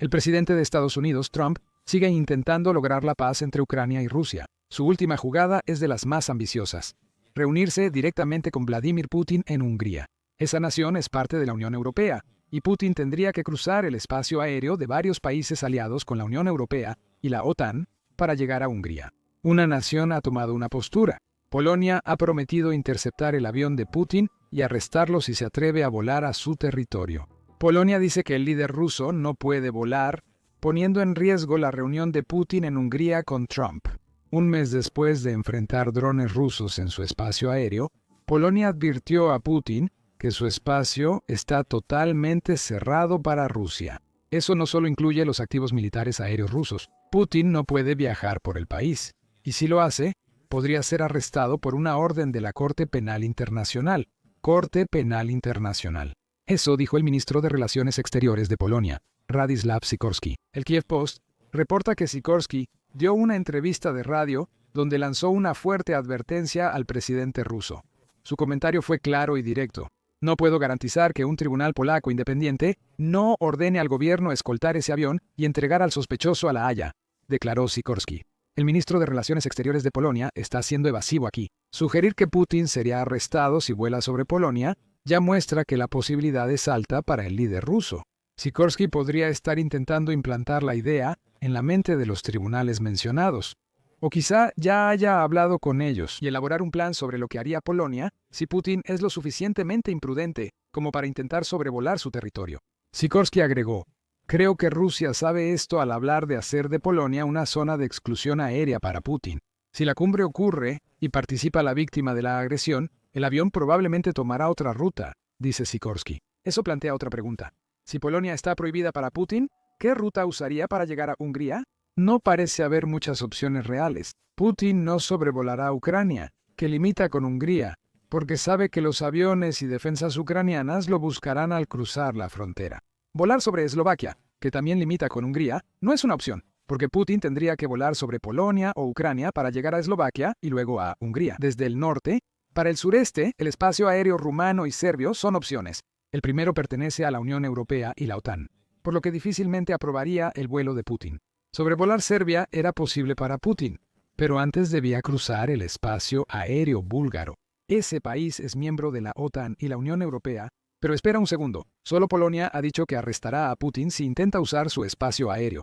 El presidente de Estados Unidos, Trump, sigue intentando lograr la paz entre Ucrania y Rusia. Su última jugada es de las más ambiciosas: reunirse directamente con Vladimir Putin en Hungría. Esa nación es parte de la Unión Europea, y Putin tendría que cruzar el espacio aéreo de varios países aliados con la Unión Europea y la OTAN para llegar a Hungría. Una nación ha tomado una postura. Polonia ha prometido interceptar el avión de Putin y arrestarlo si se atreve a volar a su territorio. Polonia dice que el líder ruso no puede volar, poniendo en riesgo la reunión de Putin en Hungría con Trump. Un mes después de enfrentar drones rusos en su espacio aéreo, Polonia advirtió a Putin que su espacio está totalmente cerrado para Rusia. Eso no solo incluye los activos militares aéreos rusos. Putin no puede viajar por el país, y si lo hace, podría ser arrestado por una orden de la Corte Penal Internacional. Corte Penal Internacional. Eso dijo el ministro de Relaciones Exteriores de Polonia, Radzislaw Sikorski. El Kiev Post reporta que Sikorski dio una entrevista de radio donde lanzó una fuerte advertencia al presidente ruso. Su comentario fue claro y directo. No puedo garantizar que un tribunal polaco independiente no ordene al gobierno escoltar ese avión y entregar al sospechoso a La Haya, declaró Sikorski. El ministro de Relaciones Exteriores de Polonia está siendo evasivo aquí. Sugerir que Putin sería arrestado si vuela sobre Polonia ya muestra que la posibilidad es alta para el líder ruso. Sikorski podría estar intentando implantar la idea en la mente de los tribunales mencionados. O quizá ya haya hablado con ellos y elaborar un plan sobre lo que haría Polonia si Putin es lo suficientemente imprudente como para intentar sobrevolar su territorio. Sikorski agregó: "Creo que Rusia sabe esto al hablar de hacer de Polonia una zona de exclusión aérea para Putin. Si la cumbre ocurre y participa la víctima de la agresión, el avión probablemente tomará otra ruta", dice Sikorski. Eso plantea otra pregunta. Si Polonia está prohibida para Putin, ¿qué ruta usaría para llegar a Hungría? No parece haber muchas opciones reales. Putin no sobrevolará Ucrania, que limita con Hungría, porque sabe que los aviones y defensas ucranianas lo buscarán al cruzar la frontera. Volar sobre Eslovaquia, que también limita con Hungría, no es una opción, porque Putin tendría que volar sobre Polonia o Ucrania para llegar a Eslovaquia y luego a Hungría. Desde el norte, para el sureste, el espacio aéreo rumano y serbio son opciones. El primero pertenece a la Unión Europea y la OTAN, por lo que difícilmente aprobaría el vuelo de Putin. Sobrevolar Serbia era posible para Putin, pero antes debía cruzar el espacio aéreo búlgaro. Ese país es miembro de la OTAN y la Unión Europea, pero espera un segundo. Solo Polonia ha dicho que arrestará a Putin si intenta usar su espacio aéreo.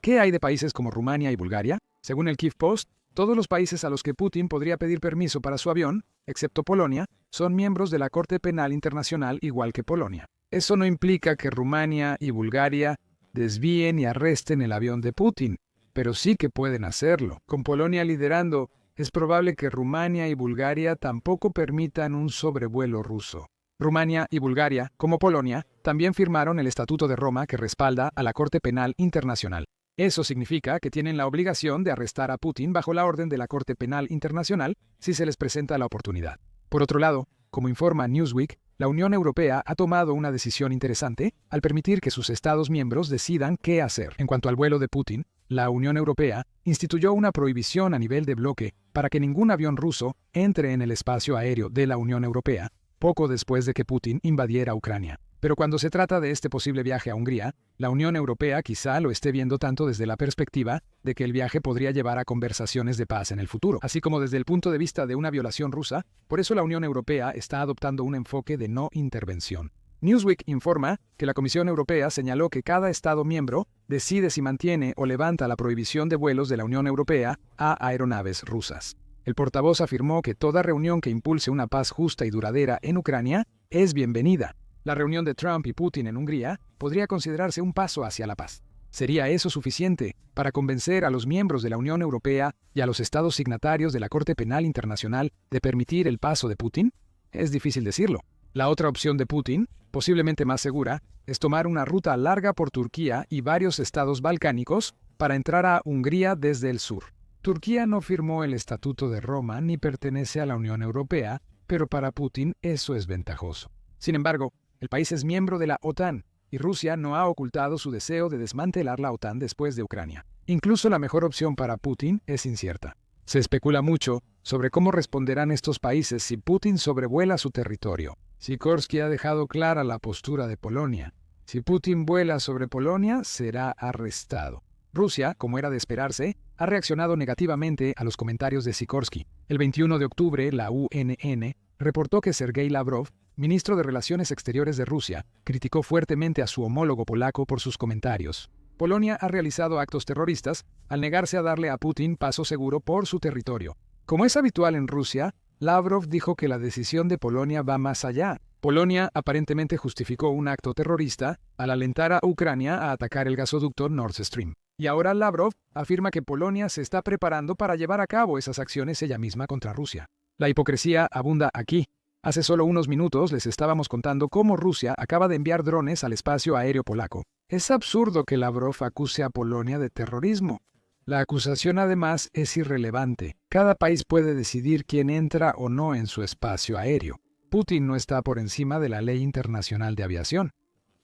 ¿Qué hay de países como Rumania y Bulgaria? Según el Kiev Post, todos los países a los que Putin podría pedir permiso para su avión, excepto Polonia, son miembros de la Corte Penal Internacional igual que Polonia. Eso no implica que Rumania y Bulgaria desvíen y arresten el avión de Putin, pero sí que pueden hacerlo. Con Polonia liderando, es probable que Rumania y Bulgaria tampoco permitan un sobrevuelo ruso. Rumania y Bulgaria, como Polonia, también firmaron el Estatuto de Roma que respalda a la Corte Penal Internacional. Eso significa que tienen la obligación de arrestar a Putin bajo la orden de la Corte Penal Internacional si se les presenta la oportunidad. Por otro lado, como informa Newsweek, la Unión Europea ha tomado una decisión interesante al permitir que sus Estados miembros decidan qué hacer. En cuanto al vuelo de Putin, la Unión Europea instituyó una prohibición a nivel de bloque para que ningún avión ruso entre en el espacio aéreo de la Unión Europea poco después de que Putin invadiera Ucrania. Pero cuando se trata de este posible viaje a Hungría, la Unión Europea quizá lo esté viendo tanto desde la perspectiva de que el viaje podría llevar a conversaciones de paz en el futuro, así como desde el punto de vista de una violación rusa. Por eso la Unión Europea está adoptando un enfoque de no intervención. Newsweek informa que la Comisión Europea señaló que cada Estado miembro decide si mantiene o levanta la prohibición de vuelos de la Unión Europea a aeronaves rusas. El portavoz afirmó que toda reunión que impulse una paz justa y duradera en Ucrania es bienvenida. La reunión de Trump y Putin en Hungría podría considerarse un paso hacia la paz. ¿Sería eso suficiente para convencer a los miembros de la Unión Europea y a los estados signatarios de la Corte Penal Internacional de permitir el paso de Putin? Es difícil decirlo. La otra opción de Putin, posiblemente más segura, es tomar una ruta larga por Turquía y varios estados balcánicos para entrar a Hungría desde el sur. Turquía no firmó el Estatuto de Roma ni pertenece a la Unión Europea, pero para Putin eso es ventajoso. Sin embargo, el país es miembro de la OTAN, y Rusia no ha ocultado su deseo de desmantelar la OTAN después de Ucrania. Incluso la mejor opción para Putin es incierta. Se especula mucho sobre cómo responderán estos países si Putin sobrevuela su territorio. Sikorski ha dejado clara la postura de Polonia. Si Putin vuela sobre Polonia, será arrestado. Rusia, como era de esperarse, ha reaccionado negativamente a los comentarios de Sikorsky. El 21 de octubre, la UNN reportó que Sergei Lavrov, ministro de Relaciones Exteriores de Rusia, criticó fuertemente a su homólogo polaco por sus comentarios. Polonia ha realizado actos terroristas al negarse a darle a Putin paso seguro por su territorio. Como es habitual en Rusia, Lavrov dijo que la decisión de Polonia va más allá. Polonia aparentemente justificó un acto terrorista al alentar a Ucrania a atacar el gasoducto Nord Stream. Y ahora Lavrov afirma que Polonia se está preparando para llevar a cabo esas acciones ella misma contra Rusia. La hipocresía abunda aquí. Hace solo unos minutos les estábamos contando cómo Rusia acaba de enviar drones al espacio aéreo polaco. Es absurdo que Lavrov acuse a Polonia de terrorismo. La acusación además es irrelevante. Cada país puede decidir quién entra o no en su espacio aéreo. Putin no está por encima de la ley internacional de aviación,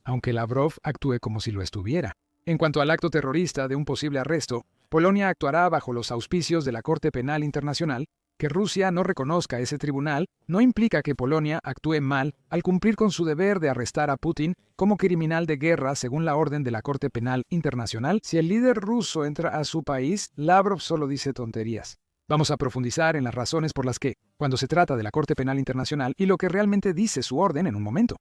aunque Lavrov actúe como si lo estuviera. En cuanto al acto terrorista de un posible arresto, Polonia actuará bajo los auspicios de la Corte Penal Internacional. Que Rusia no reconozca ese tribunal no implica que Polonia actúe mal al cumplir con su deber de arrestar a Putin como criminal de guerra según la orden de la Corte Penal Internacional. Si el líder ruso entra a su país, Lavrov solo dice tonterías. Vamos a profundizar en las razones por las que, cuando se trata de la Corte Penal Internacional y lo que realmente dice su orden en un momento.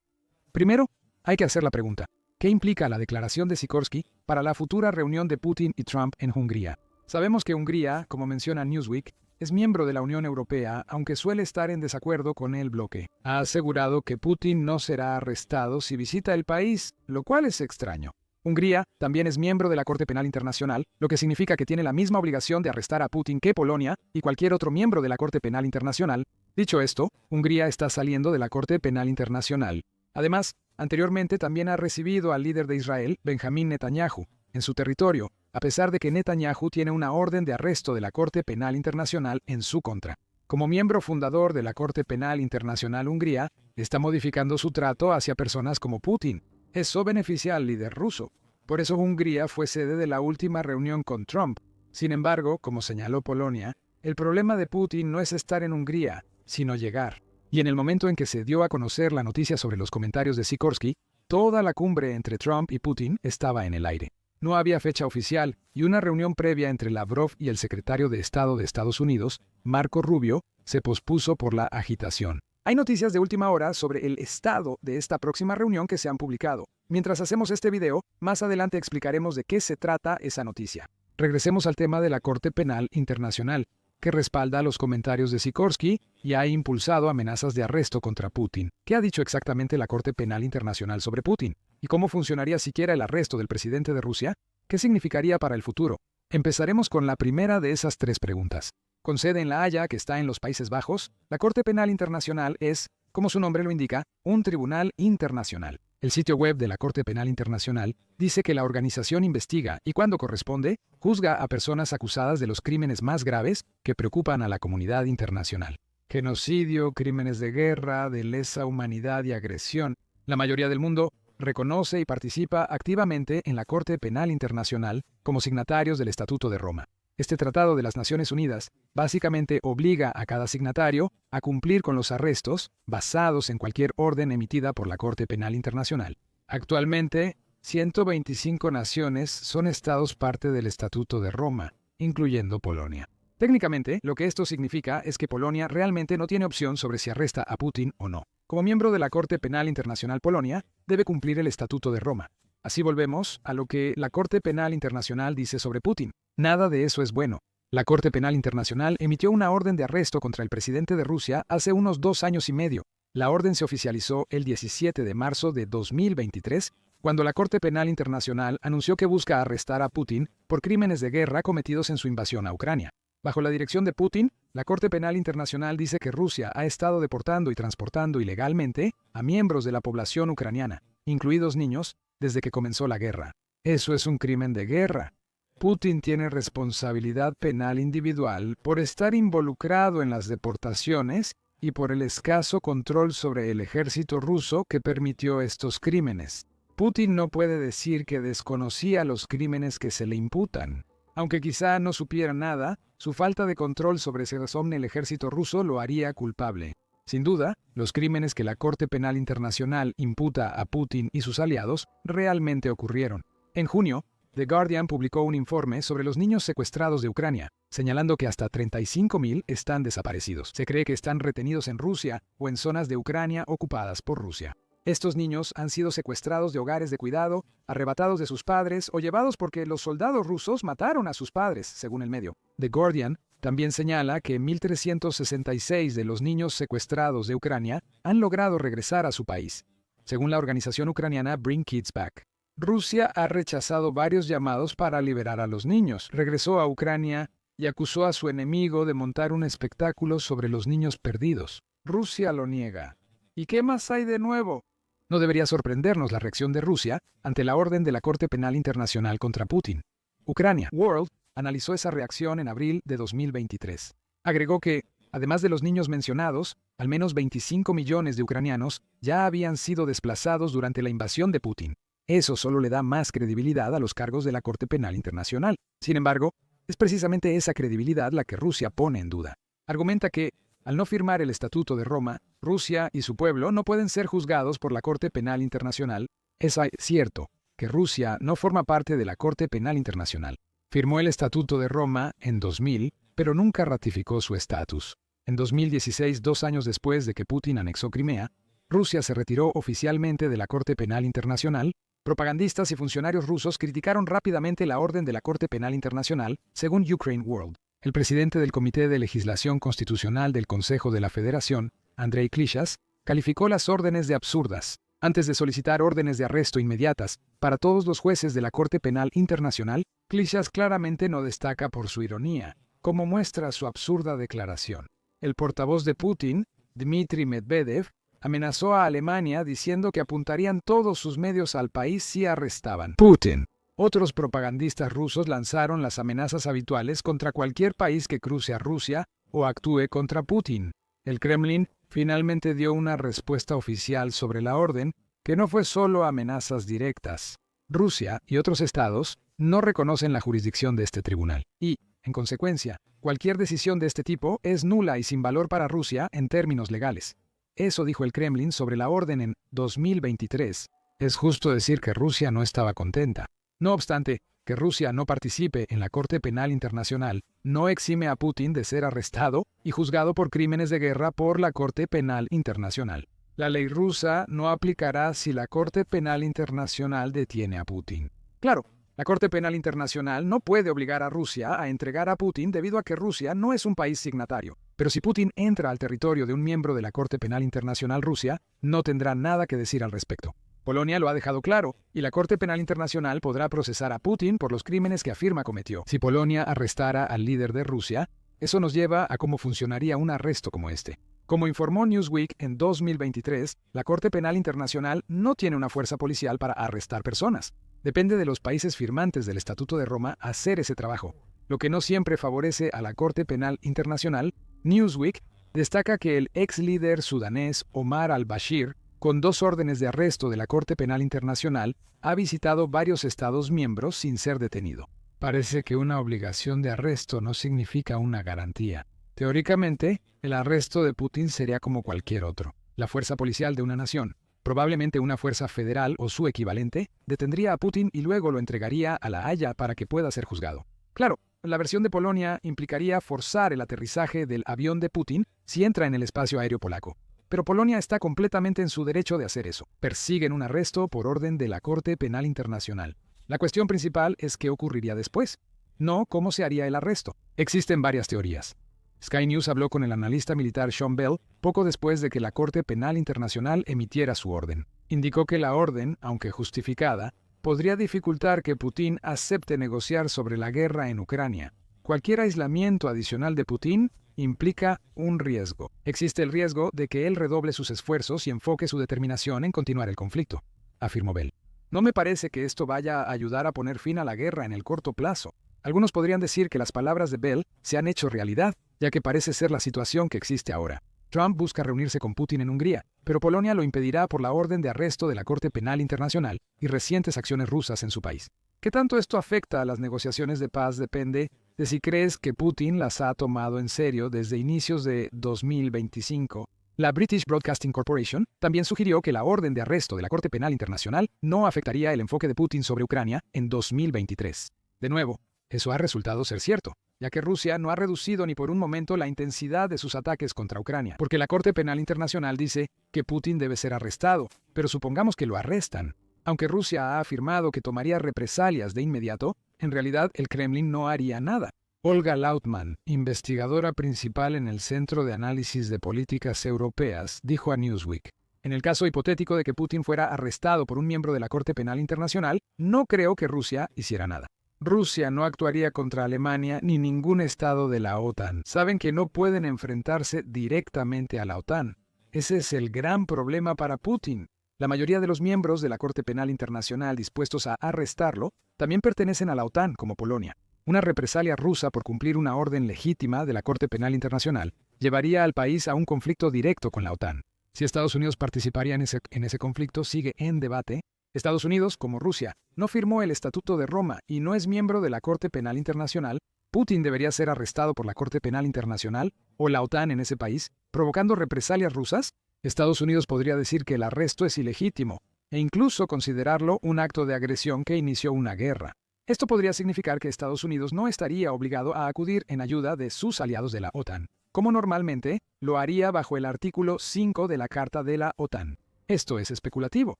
Primero, hay que hacer la pregunta: ¿qué implica la declaración de Sikorsky para la futura reunión de Putin y Trump en Hungría? Sabemos que Hungría, como menciona Newsweek, es miembro de la Unión Europea, aunque suele estar en desacuerdo con el bloque. Ha asegurado que Putin no será arrestado si visita el país, lo cual es extraño. Hungría también es miembro de la Corte Penal Internacional, lo que significa que tiene la misma obligación de arrestar a Putin que Polonia y cualquier otro miembro de la Corte Penal Internacional. Dicho esto, Hungría está saliendo de la Corte Penal Internacional. Además, anteriormente también ha recibido al líder de Israel, Benjamín Netanyahu, en su territorio, a pesar de que Netanyahu tiene una orden de arresto de la Corte Penal Internacional en su contra. Como miembro fundador de la Corte Penal Internacional, Hungría está modificando su trato hacia personas como Putin. Eso beneficia al líder ruso. Por eso Hungría fue sede de la última reunión con Trump. Sin embargo, como señaló Polonia, el problema de Putin no es estar en Hungría, sino llegar. Y en el momento en que se dio a conocer la noticia sobre los comentarios de Sikorsky, toda la cumbre entre Trump y Putin estaba en el aire. No había fecha oficial y una reunión previa entre Lavrov y el secretario de Estado de Estados Unidos, Marco Rubio, se pospuso por la agitación. Hay noticias de última hora sobre el estado de esta próxima reunión que se han publicado. Mientras hacemos este video, más adelante explicaremos de qué se trata esa noticia. Regresemos al tema de la Corte Penal Internacional, que respalda los comentarios de Sikorsky y ha impulsado amenazas de arresto contra Putin. ¿Qué ha dicho exactamente la Corte Penal Internacional sobre Putin? ¿Y cómo funcionaría siquiera el arresto del presidente de Rusia? ¿Qué significaría para el futuro? Empezaremos con la primera de esas tres preguntas. Con sede en La Haya, que está en los Países Bajos, la Corte Penal Internacional es, como su nombre lo indica, un tribunal internacional. El sitio web de la Corte Penal Internacional dice que la organización investiga y, cuando corresponde, juzga a personas acusadas de los crímenes más graves que preocupan a la comunidad internacional. Genocidio, crímenes de guerra, de lesa humanidad y agresión. La mayoría del mundo reconoce y participa activamente en la Corte Penal Internacional como signatarios del Estatuto de Roma. Este Tratado de las Naciones Unidas básicamente obliga a cada signatario a cumplir con los arrestos basados en cualquier orden emitida por la Corte Penal Internacional. Actualmente, 125 naciones son estados parte del Estatuto de Roma, incluyendo Polonia. Técnicamente, lo que esto significa es que Polonia realmente no tiene opción sobre si arresta a Putin o no. Como miembro de la Corte Penal Internacional, Polonia debe cumplir el Estatuto de Roma. Así volvemos a lo que la Corte Penal Internacional dice sobre Putin. Nada de eso es bueno. La Corte Penal Internacional emitió una orden de arresto contra el presidente de Rusia hace unos 2 años y medio. La orden se oficializó el 17 de marzo de 2023, cuando la Corte Penal Internacional anunció que busca arrestar a Putin por crímenes de guerra cometidos en su invasión a Ucrania. Bajo la dirección de Putin, la Corte Penal Internacional dice que Rusia ha estado deportando y transportando ilegalmente a miembros de la población ucraniana, incluidos niños, desde que comenzó la guerra. Eso es un crimen de guerra. Putin tiene responsabilidad penal individual por estar involucrado en las deportaciones y por el escaso control sobre el ejército ruso que permitió estos crímenes. Putin no puede decir que desconocía los crímenes que se le imputan. Aunque quizá no supiera nada, su falta de control sobre el ejército ruso lo haría culpable. Sin duda, los crímenes que la Corte Penal Internacional imputa a Putin y sus aliados realmente ocurrieron. En junio, The Guardian publicó un informe sobre los niños secuestrados de Ucrania, señalando que hasta 35.000 están desaparecidos. Se cree que están retenidos en Rusia o en zonas de Ucrania ocupadas por Rusia. Estos niños han sido secuestrados de hogares de cuidado, arrebatados de sus padres o llevados porque los soldados rusos mataron a sus padres, según el medio. The Guardian también señala que 1.366 de los niños secuestrados de Ucrania han logrado regresar a su país, según la organización ucraniana Bring Kids Back. Rusia ha rechazado varios llamados para liberar a los niños. Regresó a Ucrania y acusó a su enemigo de montar un espectáculo sobre los niños perdidos. Rusia lo niega. ¿Y qué más hay de nuevo? No debería sorprendernos la reacción de Rusia ante la orden de la Corte Penal Internacional contra Putin. Ucrania World analizó esa reacción en abril de 2023. Agregó que, además de los niños mencionados, al menos 25 millones de ucranianos ya habían sido desplazados durante la invasión de Putin. Eso solo le da más credibilidad a los cargos de la Corte Penal Internacional. Sin embargo, es precisamente esa credibilidad la que Rusia pone en duda. Argumenta que, al no firmar el Estatuto de Roma, Rusia y su pueblo no pueden ser juzgados por la Corte Penal Internacional. Es cierto que Rusia no forma parte de la Corte Penal Internacional. Firmó el Estatuto de Roma en 2000, pero nunca ratificó su estatus. En 2016, 2 años después de que Putin anexó Crimea, Rusia se retiró oficialmente de la Corte Penal Internacional. Propagandistas y funcionarios rusos criticaron rápidamente la orden de la Corte Penal Internacional, según Ukraine World. El presidente del Comité de Legislación Constitucional del Consejo de la Federación, Andrei Klishas, calificó las órdenes de absurdas. Antes de solicitar órdenes de arresto inmediatas para todos los jueces de la Corte Penal Internacional, Klishas claramente no destaca por su ironía, como muestra su absurda declaración. El portavoz de Putin, Dmitry Medvedev, amenazó a Alemania diciendo que apuntarían todos sus medios al país si arrestaban Putin. Otros propagandistas rusos lanzaron las amenazas habituales contra cualquier país que cruce a Rusia o actúe contra Putin. El Kremlin finalmente dio una respuesta oficial sobre la orden, que no fue solo amenazas directas. Rusia y otros estados no reconocen la jurisdicción de este tribunal y, en consecuencia, cualquier decisión de este tipo es nula y sin valor para Rusia en términos legales. Eso dijo el Kremlin sobre la orden en 2023. Es justo decir que Rusia no estaba contenta. No obstante, que Rusia no participe en la Corte Penal Internacional no exime a Putin de ser arrestado y juzgado por crímenes de guerra por la Corte Penal Internacional. La ley rusa no aplicará si la Corte Penal Internacional detiene a Putin. Claro, la Corte Penal Internacional no puede obligar a Rusia a entregar a Putin debido a que Rusia no es un país signatario. Pero si Putin entra al territorio de un miembro de la Corte Penal Internacional Rusia, no tendrá nada que decir al respecto. Polonia lo ha dejado claro, y la Corte Penal Internacional podrá procesar a Putin por los crímenes que afirma cometió. Si Polonia arrestara al líder de Rusia, eso nos lleva a cómo funcionaría un arresto como este. Como informó Newsweek en 2023, la Corte Penal Internacional no tiene una fuerza policial para arrestar personas. Depende de los países firmantes del Estatuto de Roma hacer ese trabajo, lo que no siempre favorece a la Corte Penal Internacional. Newsweek destaca que el ex líder sudanés Omar al-Bashir, con 2 órdenes de arresto de la Corte Penal Internacional, ha visitado varios Estados miembros sin ser detenido. Parece que una obligación de arresto no significa una garantía. Teóricamente, el arresto de Putin sería como cualquier otro. La fuerza policial de una nación, probablemente una fuerza federal o su equivalente, detendría a Putin y luego lo entregaría a La Haya para que pueda ser juzgado. Claro, la versión de Polonia implicaría forzar el aterrizaje del avión de Putin si entra en el espacio aéreo polaco. Pero Polonia está completamente en su derecho de hacer eso. Persiguen un arresto por orden de la Corte Penal Internacional. La cuestión principal es qué ocurriría después, no cómo se haría el arresto. Existen varias teorías. Sky News habló con el analista militar Sean Bell poco después de que la Corte Penal Internacional emitiera su orden. Indicó que la orden, aunque justificada, podría dificultar que Putin acepte negociar sobre la guerra en Ucrania. Cualquier aislamiento adicional de Putin implica un riesgo. Existe el riesgo de que él redoble sus esfuerzos y enfoque su determinación en continuar el conflicto, afirmó Bell. No me parece que esto vaya a ayudar a poner fin a la guerra en el corto plazo. Algunos podrían decir que las palabras de Bell se han hecho realidad, ya que parece ser la situación que existe ahora. Trump busca reunirse con Putin en Hungría, pero Polonia lo impedirá por la orden de arresto de la Corte Penal Internacional y recientes acciones rusas en su país. ¿Qué tanto esto afecta a las negociaciones de paz? Depende de si crees que Putin las ha tomado en serio desde inicios de 2025. La British Broadcasting Corporation también sugirió que la orden de arresto de la Corte Penal Internacional no afectaría el enfoque de Putin sobre Ucrania en 2023. De nuevo, eso ha resultado ser cierto, ya que Rusia no ha reducido ni por un momento la intensidad de sus ataques contra Ucrania, porque la Corte Penal Internacional dice que Putin debe ser arrestado, pero supongamos que lo arrestan. Aunque Rusia ha afirmado que tomaría represalias de inmediato, en realidad el Kremlin no haría nada. Olga Lautman, investigadora principal en el Centro de Análisis de Políticas Europeas, dijo a Newsweek: en el caso hipotético de que Putin fuera arrestado por un miembro de la Corte Penal Internacional, no creo que Rusia hiciera nada. Rusia no actuaría contra Alemania ni ningún estado de la OTAN. Saben que no pueden enfrentarse directamente a la OTAN. Ese es el gran problema para Putin. La mayoría de los miembros de la Corte Penal Internacional dispuestos a arrestarlo también pertenecen a la OTAN, como Polonia. Una represalia rusa por cumplir una orden legítima de la Corte Penal Internacional llevaría al país a un conflicto directo con la OTAN. Si Estados Unidos participaría en ese conflicto, sigue en debate. Estados Unidos, como Rusia, no firmó el Estatuto de Roma y no es miembro de la Corte Penal Internacional. Putin debería ser arrestado por la Corte Penal Internacional o la OTAN en ese país, provocando represalias rusas. Estados Unidos podría decir que el arresto es ilegítimo e incluso considerarlo un acto de agresión que inició una guerra. Esto podría significar que Estados Unidos no estaría obligado a acudir en ayuda de sus aliados de la OTAN, como normalmente lo haría bajo el artículo 5 de la Carta de la OTAN. Esto es especulativo,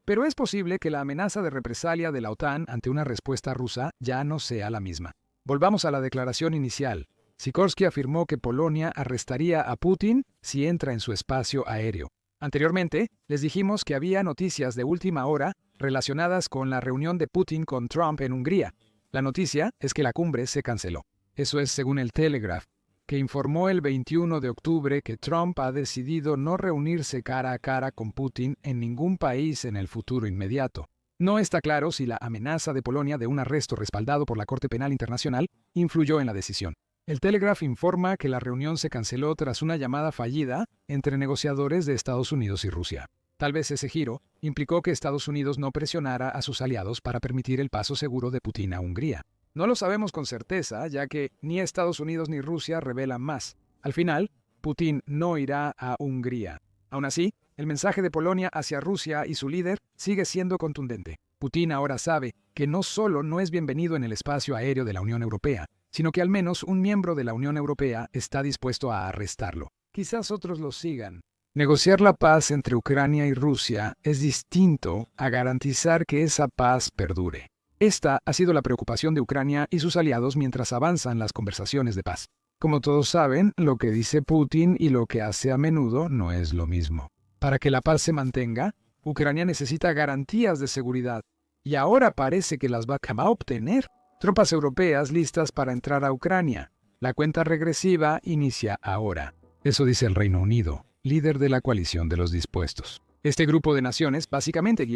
pero es posible que la amenaza de represalia de la OTAN ante una respuesta rusa ya no sea la misma. Volvamos a la declaración inicial. Sikorski afirmó que Polonia arrestaría a Putin si entra en su espacio aéreo. Anteriormente, les dijimos que había noticias de última hora relacionadas con la reunión de Putin con Trump en Hungría. La noticia es que la cumbre se canceló. Eso es según el Telegraph, que informó el 21 de octubre que Trump ha decidido no reunirse cara a cara con Putin en ningún país en el futuro inmediato. No está claro si la amenaza de Polonia de un arresto respaldado por la Corte Penal Internacional influyó en la decisión. El Telegraph informa que la reunión se canceló tras una llamada fallida entre negociadores de Estados Unidos y Rusia. Tal vez ese giro implicó que Estados Unidos no presionara a sus aliados para permitir el paso seguro de Putin a Hungría. No lo sabemos con certeza, ya que ni Estados Unidos ni Rusia revelan más. Al final, Putin no irá a Hungría. Aún así, el mensaje de Polonia hacia Rusia y su líder sigue siendo contundente. Putin ahora sabe que no solo no es bienvenido en el espacio aéreo de la Unión Europea, sino que al menos un miembro de la Unión Europea está dispuesto a arrestarlo. Quizás otros lo sigan. Negociar la paz entre Ucrania y Rusia es distinto a garantizar que esa paz perdure. Esta ha sido la preocupación de Ucrania y sus aliados mientras avanzan las conversaciones de paz. Como todos saben, lo que dice Putin y lo que hace a menudo no es lo mismo. Para que la paz se mantenga, Ucrania necesita garantías de seguridad, y ahora parece que las va a obtener. Tropas europeas listas para entrar a Ucrania. La cuenta regresiva inicia ahora. Eso dice el Reino Unido, líder de la coalición de los dispuestos. Este grupo de naciones básicamente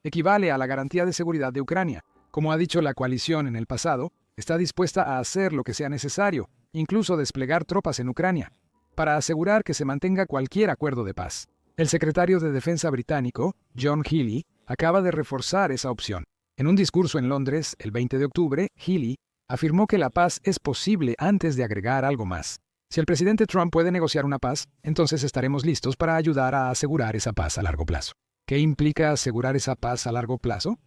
equivale a la garantía de seguridad de Ucrania. Como ha dicho la coalición en el pasado, está dispuesta a hacer lo que sea necesario, incluso desplegar tropas en Ucrania, para asegurar que se mantenga cualquier acuerdo de paz. El secretario de Defensa británico, John Healey, acaba de reforzar esa opción. En un discurso en Londres, el 20 de octubre, Healey afirmó que la paz es posible antes de agregar algo más. Si el presidente Trump puede negociar una paz, entonces estaremos listos para ayudar a asegurar esa paz a largo plazo. ¿Qué implica asegurar esa paz a largo plazo?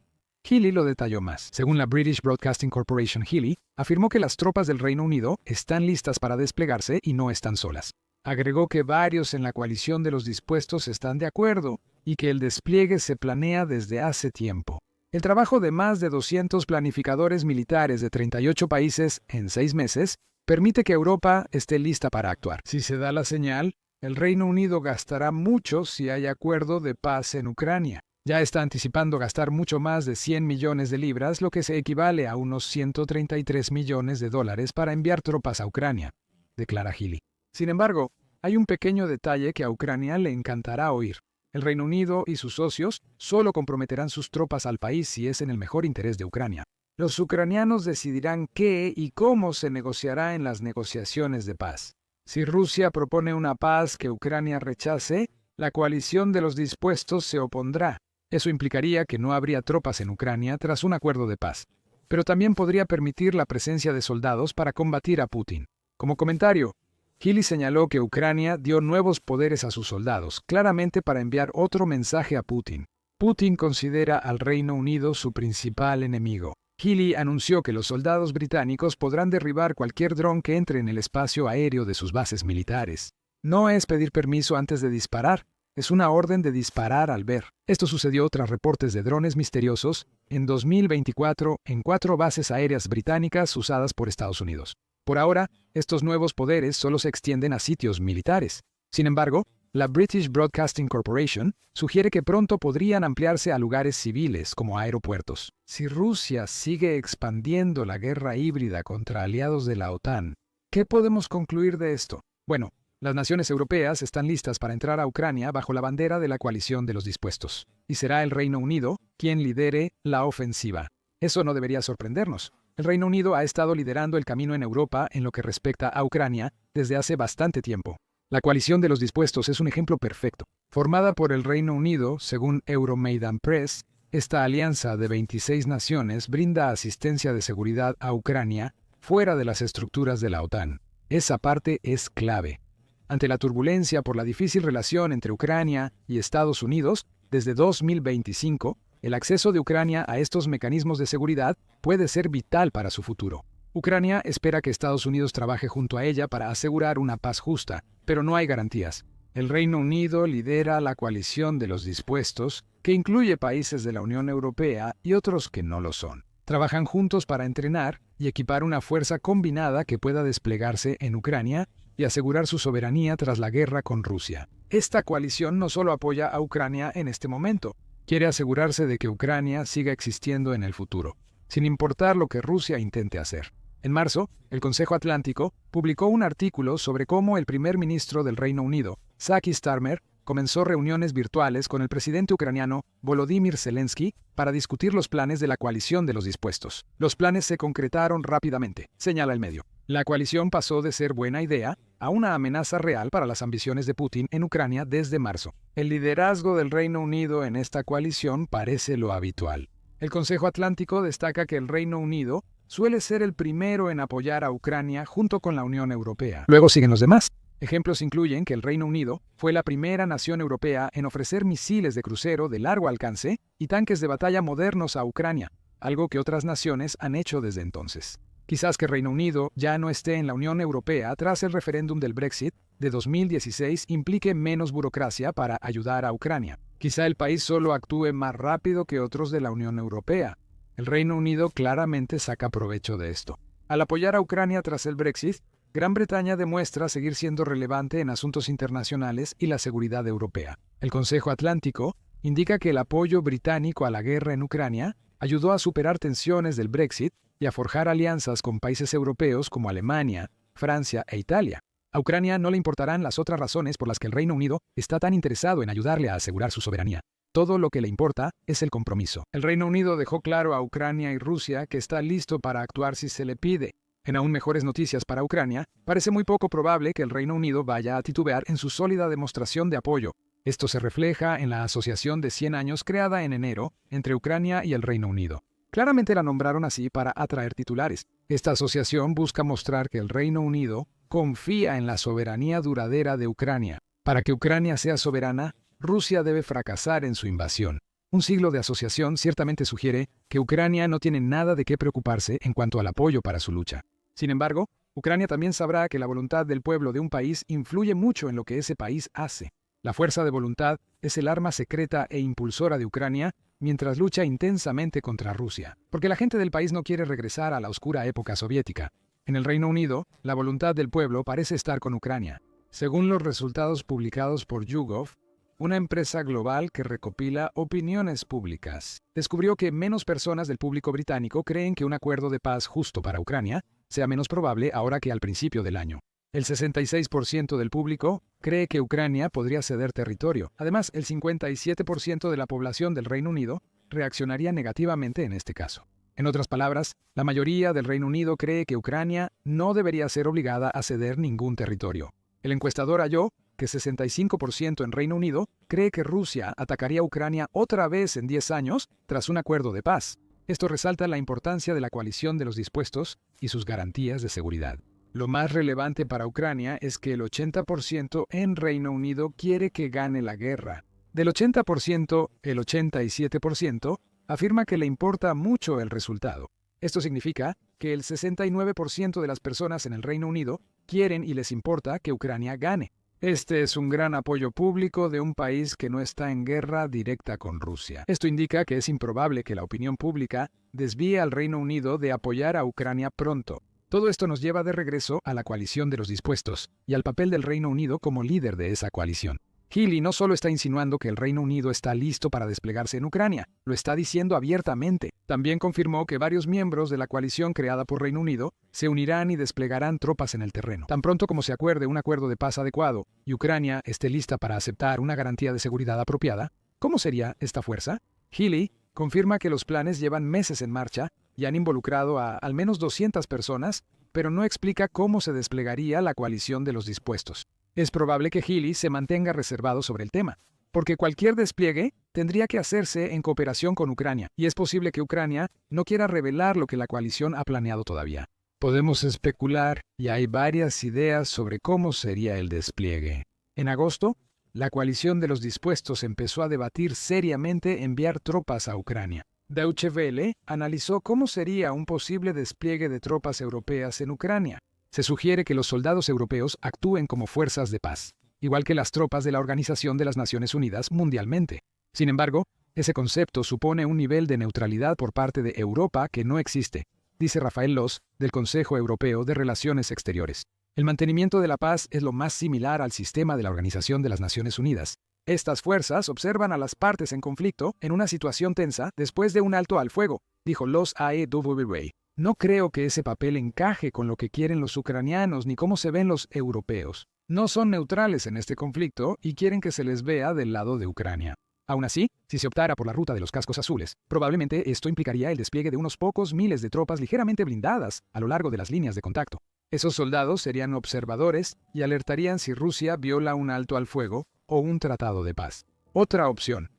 Healey lo detalló más. Según la British Broadcasting Corporation, Healey afirmó que las tropas del Reino Unido están listas para desplegarse y no están solas. Agregó que varios en la coalición de los dispuestos están de acuerdo y que el despliegue se planea desde hace tiempo. El trabajo de más de 200 planificadores militares de 38 países en 6 meses permite que Europa esté lista para actuar. Si se da la señal, el Reino Unido gastará mucho si hay acuerdo de paz en Ucrania. Ya está anticipando gastar mucho más de 100 millones de libras, lo que se equivale a unos 133 millones de dólares para enviar tropas a Ucrania, declara Healey. Sin embargo, hay un pequeño detalle que a Ucrania le encantará oír. El Reino Unido y sus socios solo comprometerán sus tropas al país si es en el mejor interés de Ucrania. Los ucranianos decidirán qué y cómo se negociará en las negociaciones de paz. Si Rusia propone una paz que Ucrania rechace, la coalición de los dispuestos se opondrá. Eso implicaría que no habría tropas en Ucrania tras un acuerdo de paz, pero también podría permitir la presencia de soldados para combatir a Putin. Como comentario, Healy señaló que Ucrania dio nuevos poderes a sus soldados, claramente para enviar otro mensaje a Putin. Putin considera al Reino Unido su principal enemigo. Healy anunció que los soldados británicos podrán derribar cualquier dron que entre en el espacio aéreo de sus bases militares. No es pedir permiso antes de disparar, es una orden de disparar al ver. Esto sucedió tras reportes de drones misteriosos en 2024 en 4 bases aéreas británicas usadas por Estados Unidos. Por ahora, estos nuevos poderes solo se extienden a sitios militares. Sin embargo, la British Broadcasting Corporation sugiere que pronto podrían ampliarse a lugares civiles como aeropuertos. Si Rusia sigue expandiendo la guerra híbrida contra aliados de la OTAN, ¿qué podemos concluir de esto? Bueno, las naciones europeas están listas para entrar a Ucrania bajo la bandera de la coalición de los dispuestos, y será el Reino Unido quien lidere la ofensiva. Eso no debería sorprendernos. El Reino Unido ha estado liderando el camino en Europa en lo que respecta a Ucrania desde hace bastante tiempo. La coalición de los dispuestos es un ejemplo perfecto. Formada por el Reino Unido, según Euromaidan Press, esta alianza de 26 naciones brinda asistencia de seguridad a Ucrania fuera de las estructuras de la OTAN. Esa parte es clave. Ante la turbulencia por la difícil relación entre Ucrania y Estados Unidos, desde 2025, el acceso de Ucrania a estos mecanismos de seguridad puede ser vital para su futuro. Ucrania espera que Estados Unidos trabaje junto a ella para asegurar una paz justa, pero no hay garantías. El Reino Unido lidera la coalición de los dispuestos, que incluye países de la Unión Europea y otros que no lo son. Trabajan juntos para entrenar y equipar una fuerza combinada que pueda desplegarse en Ucrania y asegurar su soberanía tras la guerra con Rusia. Esta coalición no solo apoya a Ucrania en este momento, quiere asegurarse de que Ucrania siga existiendo en el futuro, sin importar lo que Rusia intente hacer. En marzo, el Consejo Atlántico publicó un artículo sobre cómo el primer ministro del Reino Unido, Keir Starmer, comenzó reuniones virtuales con el presidente ucraniano Volodymyr Zelensky para discutir los planes de la coalición de los dispuestos. Los planes se concretaron rápidamente, señala el medio. La coalición pasó de ser buena idea a una amenaza real para las ambiciones de Putin en Ucrania desde marzo. El liderazgo del Reino Unido en esta coalición parece lo habitual. El Consejo Atlántico destaca que el Reino Unido suele ser el primero en apoyar a Ucrania junto con la Unión Europea. Luego siguen los demás. Ejemplos incluyen que el Reino Unido fue la primera nación europea en ofrecer misiles de crucero de largo alcance y tanques de batalla modernos a Ucrania, algo que otras naciones han hecho desde entonces. Quizás que Reino Unido ya no esté en la Unión Europea tras el referéndum del Brexit de 2016 implique menos burocracia para ayudar a Ucrania. Quizá el país solo actúe más rápido que otros de la Unión Europea. El Reino Unido claramente saca provecho de esto. Al apoyar a Ucrania tras el Brexit, Gran Bretaña demuestra seguir siendo relevante en asuntos internacionales y la seguridad europea. El Consejo Atlántico indica que el apoyo británico a la guerra en Ucrania ayudó a superar tensiones del Brexit y a forjar alianzas con países europeos como Alemania, Francia e Italia. A Ucrania no le importarán las otras razones por las que el Reino Unido está tan interesado en ayudarle a asegurar su soberanía. Todo lo que le importa es el compromiso. El Reino Unido dejó claro a Ucrania y Rusia que está listo para actuar si se le pide. En aún mejores noticias para Ucrania, parece muy poco probable que el Reino Unido vaya a titubear en su sólida demostración de apoyo. Esto se refleja en la asociación de 100 años creada en enero entre Ucrania y el Reino Unido. Claramente la nombraron así para atraer titulares. Esta asociación busca mostrar que el Reino Unido confía en la soberanía duradera de Ucrania. Para que Ucrania sea soberana, Rusia debe fracasar en su invasión. Un siglo de asociación ciertamente sugiere que Ucrania no tiene nada de qué preocuparse en cuanto al apoyo para su lucha. Sin embargo, Ucrania también sabrá que la voluntad del pueblo de un país influye mucho en lo que ese país hace. La fuerza de voluntad es el arma secreta e impulsora de Ucrania mientras lucha intensamente contra Rusia, porque la gente del país no quiere regresar a la oscura época soviética. En el Reino Unido, la voluntad del pueblo parece estar con Ucrania. Según los resultados publicados por YouGov, una empresa global que recopila opiniones públicas, descubrió que menos personas del público británico creen que un acuerdo de paz justo para Ucrania sea menos probable ahora que al principio del año. El 66% del público cree que Ucrania podría ceder territorio. Además, el 57% de la población del Reino Unido reaccionaría negativamente en este caso. En otras palabras, la mayoría del Reino Unido cree que Ucrania no debería ser obligada a ceder ningún territorio. El encuestador halló que 65% en Reino Unido cree que Rusia atacaría a Ucrania otra vez en 10 años tras un acuerdo de paz. Esto resalta la importancia de la coalición de los dispuestos y sus garantías de seguridad. Lo más relevante para Ucrania es que el 80% en Reino Unido quiere que gane la guerra. Del 80%, el 87% afirma que le importa mucho el resultado. Esto significa que el 69% de las personas en el Reino Unido quieren y les importa que Ucrania gane. Este es un gran apoyo público de un país que no está en guerra directa con Rusia. Esto indica que es improbable que la opinión pública desvíe al Reino Unido de apoyar a Ucrania pronto. Todo esto nos lleva de regreso a la coalición de los dispuestos y al papel del Reino Unido como líder de esa coalición. Healy no solo está insinuando que el Reino Unido está listo para desplegarse en Ucrania, lo está diciendo abiertamente. También confirmó que varios miembros de la coalición creada por Reino Unido se unirán y desplegarán tropas en el terreno. Tan pronto como se acuerde un acuerdo de paz adecuado y Ucrania esté lista para aceptar una garantía de seguridad apropiada, ¿cómo sería esta fuerza? Healy confirma que los planes llevan meses en marcha y han involucrado a al menos 200 personas, pero no explica cómo se desplegaría la coalición de los dispuestos. Es probable que Healy se mantenga reservado sobre el tema, porque cualquier despliegue tendría que hacerse en cooperación con Ucrania, y es posible que Ucrania no quiera revelar lo que la coalición ha planeado todavía. Podemos especular, y hay varias ideas sobre cómo sería el despliegue. En agosto, la coalición de los dispuestos empezó a debatir seriamente enviar tropas a Ucrania. Deutsche Welle analizó cómo sería un posible despliegue de tropas europeas en Ucrania. Se sugiere que los soldados europeos actúen como fuerzas de paz, igual que las tropas de la Organización de las Naciones Unidas mundialmente. Sin embargo, ese concepto supone un nivel de neutralidad por parte de Europa que no existe, dice Rafael Loss, del Consejo Europeo de Relaciones Exteriores. El mantenimiento de la paz es lo más similar al sistema de la Organización de las Naciones Unidas. Estas fuerzas observan a las partes en conflicto en una situación tensa después de un alto al fuego, dijo Loss a EWA. No creo que ese papel encaje con lo que quieren los ucranianos ni cómo se ven los europeos. No son neutrales en este conflicto y quieren que se les vea del lado de Ucrania. Aún así, si se optara por la ruta de los cascos azules, probablemente esto implicaría el despliegue de unos pocos miles de tropas ligeramente blindadas a lo largo de las líneas de contacto. Esos soldados serían observadores y alertarían si Rusia viola un alto al fuego o un tratado de paz. Otra opción,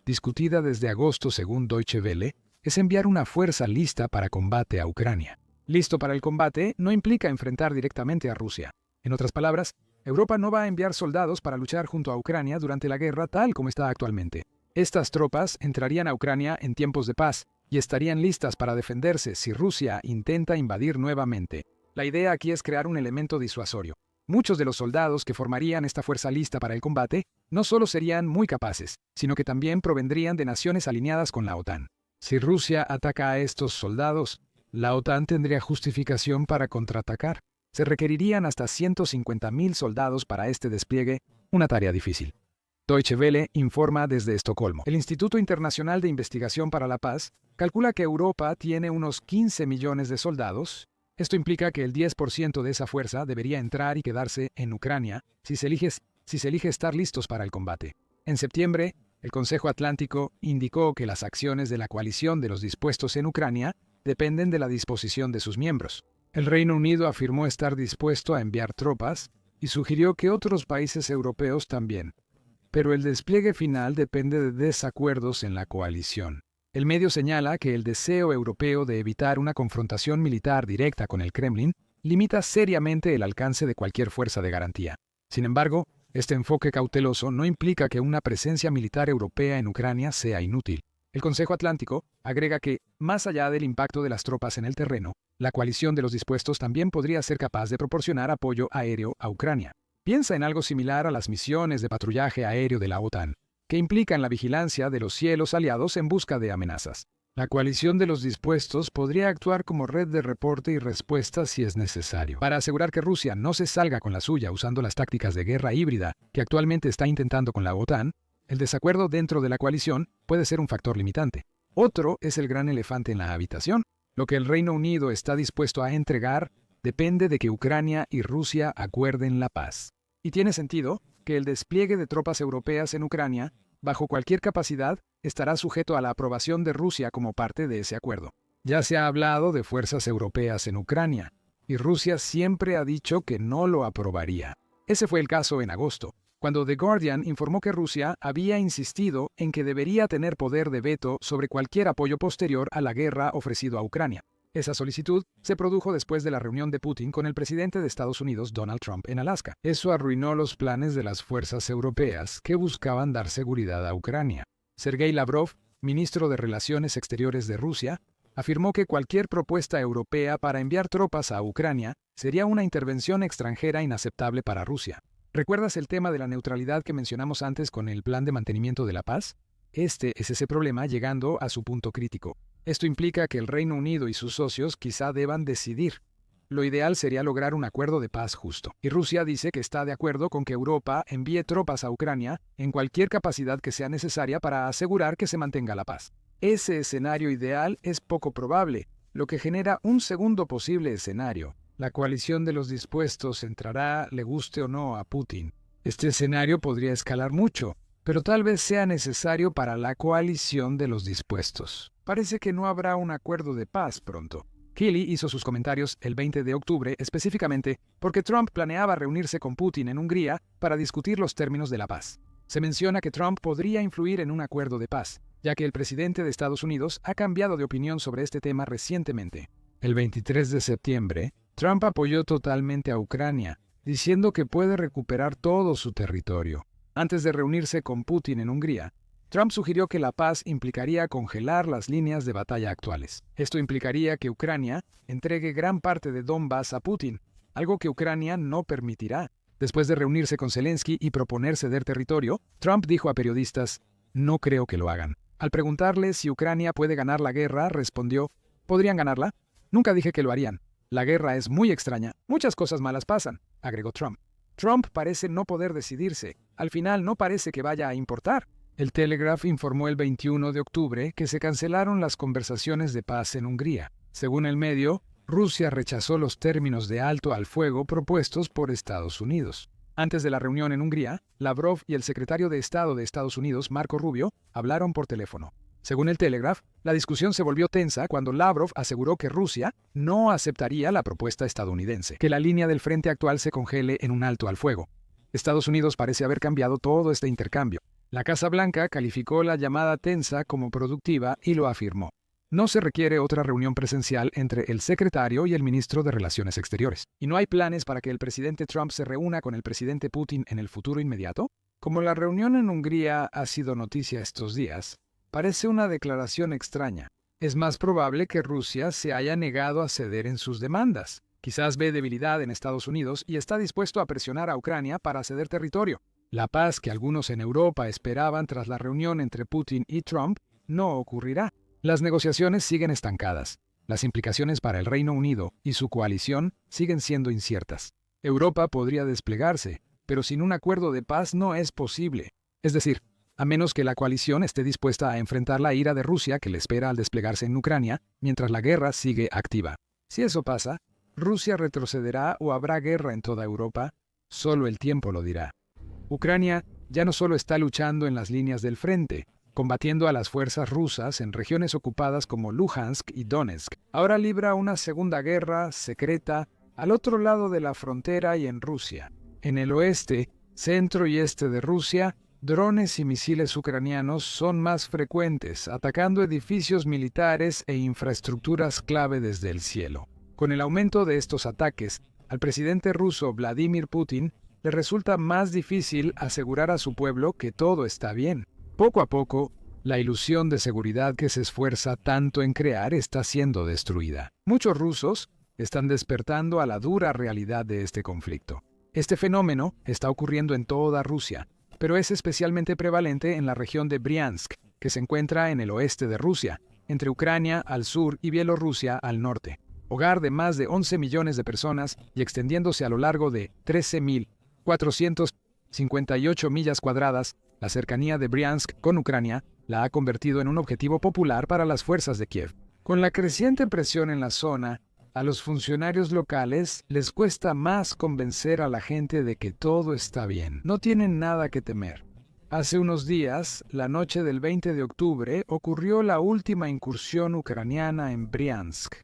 discutida desde agosto según Deutsche Welle, es enviar una fuerza lista para combate a Ucrania. Listo para el combate no implica enfrentar directamente a Rusia. En otras palabras, Europa no va a enviar soldados para luchar junto a Ucrania durante la guerra tal como está actualmente. Estas tropas entrarían a Ucrania en tiempos de paz y estarían listas para defenderse si Rusia intenta invadir nuevamente. La idea aquí es crear un elemento disuasorio. Muchos de los soldados que formarían esta fuerza lista para el combate no solo serían muy capaces, sino que también provendrían de naciones alineadas con la OTAN. Si Rusia ataca a estos soldados, la OTAN tendría justificación para contraatacar. Se requerirían hasta 150.000 soldados para este despliegue, una tarea difícil. Deutsche Welle informa desde Estocolmo. El Instituto Internacional de Investigación para la Paz calcula que Europa tiene unos 15 millones de soldados. Esto implica que el 10% de esa fuerza debería entrar y quedarse en Ucrania si se elige estar listos para el combate. En septiembre, el Consejo Atlántico indicó que las acciones de la coalición de los dispuestos en Ucrania dependen de la disposición de sus miembros. El Reino Unido afirmó estar dispuesto a enviar tropas y sugirió que otros países europeos también. Pero el despliegue final depende de desacuerdos en la coalición. El medio señala que el deseo europeo de evitar una confrontación militar directa con el Kremlin limita seriamente el alcance de cualquier fuerza de garantía. Sin embargo, este enfoque cauteloso no implica que una presencia militar europea en Ucrania sea inútil. El Consejo Atlántico agrega que, más allá del impacto de las tropas en el terreno, la coalición de los dispuestos también podría ser capaz de proporcionar apoyo aéreo a Ucrania. Piensa en algo similar a las misiones de patrullaje aéreo de la OTAN, que implican la vigilancia de los cielos aliados en busca de amenazas. La coalición de los dispuestos podría actuar como red de reporte y respuesta si es necesario, para asegurar que Rusia no se salga con la suya usando las tácticas de guerra híbrida que actualmente está intentando con la OTAN. El desacuerdo dentro de la coalición puede ser un factor limitante. Otro es el gran elefante en la habitación. Lo que el Reino Unido está dispuesto a entregar depende de que Ucrania y Rusia acuerden la paz. Y tiene sentido que el despliegue de tropas europeas en Ucrania, bajo cualquier capacidad, estará sujeto a la aprobación de Rusia como parte de ese acuerdo. Ya se ha hablado de fuerzas europeas en Ucrania, y Rusia siempre ha dicho que no lo aprobaría. Ese fue el caso en agosto, cuando The Guardian informó que Rusia había insistido en que debería tener poder de veto sobre cualquier apoyo posterior a la guerra ofrecido a Ucrania. Esa solicitud se produjo después de la reunión de Putin con el presidente de Estados Unidos, Donald Trump, en Alaska. Eso arruinó los planes de las fuerzas europeas que buscaban dar seguridad a Ucrania. Sergei Lavrov, ministro de Relaciones Exteriores de Rusia, afirmó que cualquier propuesta europea para enviar tropas a Ucrania sería una intervención extranjera inaceptable para Rusia. ¿Recuerdas el tema de la neutralidad que mencionamos antes con el Plan de Mantenimiento de la Paz? Este es ese problema llegando a su punto crítico. Esto implica que el Reino Unido y sus socios quizá deban decidir. Lo ideal sería lograr un acuerdo de paz justo. Y Rusia dice que está de acuerdo con que Europa envíe tropas a Ucrania en cualquier capacidad que sea necesaria para asegurar que se mantenga la paz. Ese escenario ideal es poco probable, lo que genera un segundo posible escenario. La coalición de los dispuestos entrará, le guste o no, a Putin. Este escenario podría escalar mucho, pero tal vez sea necesario para la coalición de los dispuestos. Parece que no habrá un acuerdo de paz pronto. Healy hizo sus comentarios el 20 de octubre específicamente porque Trump planeaba reunirse con Putin en Hungría para discutir los términos de la paz. Se menciona que Trump podría influir en un acuerdo de paz, ya que el presidente de Estados Unidos ha cambiado de opinión sobre este tema recientemente. El 23 de septiembre, Trump apoyó totalmente a Ucrania, diciendo que puede recuperar todo su territorio. Antes de reunirse con Putin en Hungría, Trump sugirió que la paz implicaría congelar las líneas de batalla actuales. Esto implicaría que Ucrania entregue gran parte de Donbass a Putin, algo que Ucrania no permitirá. Después de reunirse con Zelensky y proponer ceder territorio, Trump dijo a periodistas, «No creo que lo hagan». Al preguntarle si Ucrania puede ganar la guerra, respondió, «¿Podrían ganarla? Nunca dije que lo harían. La guerra es muy extraña. Muchas cosas malas pasan», agregó Trump. Trump parece no poder decidirse. Al final no parece que vaya a importar. El Telegraph informó el 21 de octubre que se cancelaron las conversaciones de paz en Hungría. Según el medio, Rusia rechazó los términos de alto al fuego propuestos por Estados Unidos. Antes de la reunión en Hungría, Lavrov y el secretario de Estado de Estados Unidos, Marco Rubio, hablaron por teléfono. Según el Telegraph, la discusión se volvió tensa cuando Lavrov aseguró que Rusia no aceptaría la propuesta estadounidense, que la línea del frente actual se congele en un alto al fuego. Estados Unidos parece haber cambiado todo este intercambio. La Casa Blanca calificó la llamada tensa como productiva y lo afirmó. No se requiere otra reunión presencial entre el secretario y el ministro de Relaciones Exteriores. ¿Y no hay planes para que el presidente Trump se reúna con el presidente Putin en el futuro inmediato? Como la reunión en Hungría ha sido noticia estos días, parece una declaración extraña. Es más probable que Rusia se haya negado a ceder en sus demandas. Quizás ve debilidad en Estados Unidos y está dispuesto a presionar a Ucrania para ceder territorio. La paz que algunos en Europa esperaban tras la reunión entre Putin y Trump no ocurrirá. Las negociaciones siguen estancadas. Las implicaciones para el Reino Unido y su coalición siguen siendo inciertas. Europa podría desplegarse, pero sin un acuerdo de paz no es posible. Es decir, a menos que la coalición esté dispuesta a enfrentar la ira de Rusia que le espera al desplegarse en Ucrania, mientras la guerra sigue activa. Si eso pasa, Rusia retrocederá o habrá guerra en toda Europa, solo el tiempo lo dirá. Ucrania ya no solo está luchando en las líneas del frente, combatiendo a las fuerzas rusas en regiones ocupadas como Luhansk y Donetsk. Ahora libra una segunda guerra secreta al otro lado de la frontera y en Rusia. En el oeste, centro y este de Rusia, drones y misiles ucranianos son más frecuentes, atacando edificios militares e infraestructuras clave desde el cielo. Con el aumento de estos ataques, al presidente ruso Vladimir Putin le resulta más difícil asegurar a su pueblo que todo está bien. Poco a poco, la ilusión de seguridad que se esfuerza tanto en crear está siendo destruida. Muchos rusos están despertando a la dura realidad de este conflicto. Este fenómeno está ocurriendo en toda Rusia, pero es especialmente prevalente en la región de Briansk, que se encuentra en el oeste de Rusia, entre Ucrania al sur y Bielorrusia al norte. Hogar de más de 11 millones de personas y extendiéndose a lo largo de 13.458 millas cuadradas, la cercanía de Briansk con Ucrania la ha convertido en un objetivo popular para las fuerzas de Kiev. Con la creciente presión en la zona, a los funcionarios locales les cuesta más convencer a la gente de que todo está bien. No tienen nada que temer. Hace unos días, la noche del 20 de octubre, ocurrió la última incursión ucraniana en Briansk.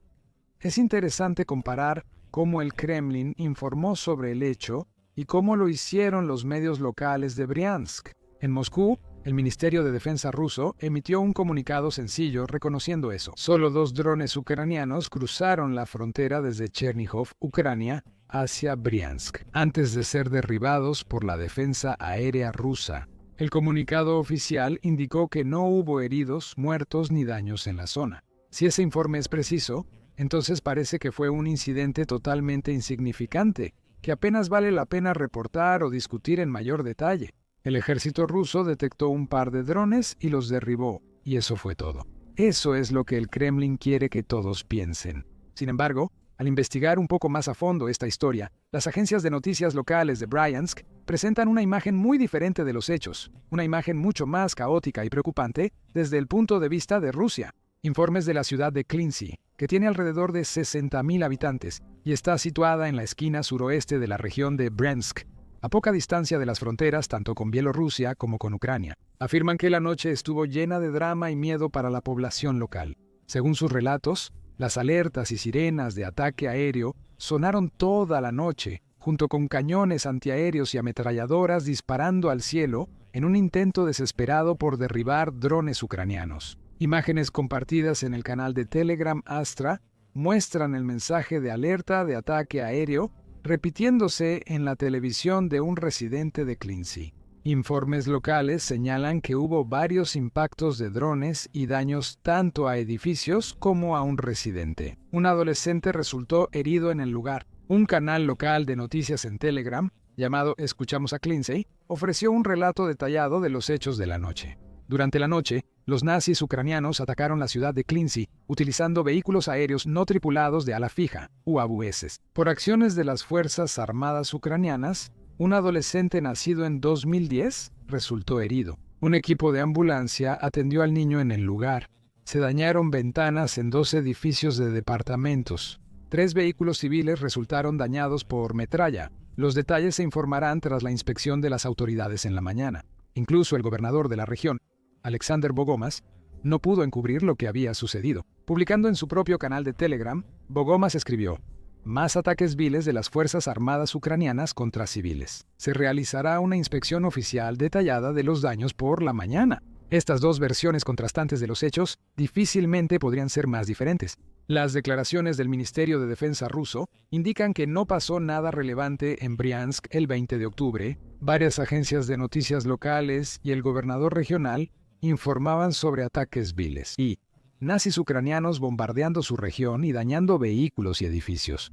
Es interesante comparar cómo el Kremlin informó sobre el hecho y cómo lo hicieron los medios locales de Briansk. En Moscú, El Ministerio de Defensa ruso emitió un comunicado sencillo reconociendo eso. Solo 2 drones ucranianos cruzaron la frontera desde Cherníhiv, Ucrania, hacia Briansk, antes de ser derribados por la defensa aérea rusa. El comunicado oficial indicó que no hubo heridos, muertos ni daños en la zona. Si ese informe es preciso, entonces parece que fue un incidente totalmente insignificante, que apenas vale la pena reportar o discutir en mayor detalle. El ejército ruso detectó un par de drones y los derribó, y eso fue todo. Eso es lo que el Kremlin quiere que todos piensen. Sin embargo, al investigar un poco más a fondo esta historia, las agencias de noticias locales de Bryansk presentan una imagen muy diferente de los hechos, una imagen mucho más caótica y preocupante desde el punto de vista de Rusia. Informes de la ciudad de Klincy, que tiene alrededor de 60.000 habitantes y está situada en la esquina suroeste de la región de Bryansk, a poca distancia de las fronteras tanto con Bielorrusia como con Ucrania, afirman que la noche estuvo llena de drama y miedo para la población local. Según sus relatos, las alertas y sirenas de ataque aéreo sonaron toda la noche, junto con cañones antiaéreos y ametralladoras disparando al cielo en un intento desesperado por derribar drones ucranianos. Imágenes compartidas en el canal de Telegram Astra muestran el mensaje de alerta de ataque aéreo repitiéndose en la televisión de un residente de Klincy. Informes locales señalan que hubo varios impactos de drones y daños tanto a edificios como a un residente. Un adolescente resultó herido en el lugar. Un canal local de noticias en Telegram, llamado Escuchamos a Klincy, ofreció un relato detallado de los hechos de la noche. Durante la noche, los nazis ucranianos atacaron la ciudad de Klincy utilizando vehículos aéreos no tripulados de ala fija, UAVs. Por acciones de las Fuerzas Armadas ucranianas, un adolescente nacido en 2010 resultó herido. Un equipo de ambulancia atendió al niño en el lugar. Se dañaron ventanas en 2 edificios de departamentos. 3 vehículos civiles resultaron dañados por metralla. Los detalles se informarán tras la inspección de las autoridades en la mañana. Incluso el gobernador de la región, Alexander Bogomas, no pudo encubrir lo que había sucedido. Publicando en su propio canal de Telegram, Bogomas escribió: más ataques viles de las Fuerzas Armadas ucranianas contra civiles. Se realizará una inspección oficial detallada de los daños por la mañana. Estas 2 versiones contrastantes de los hechos difícilmente podrían ser más diferentes. Las declaraciones del Ministerio de Defensa ruso indican que no pasó nada relevante en Briansk el 20 de octubre. Varias agencias de noticias locales y el gobernador regional informaban sobre ataques viles y nazis ucranianos bombardeando su región y dañando vehículos y edificios.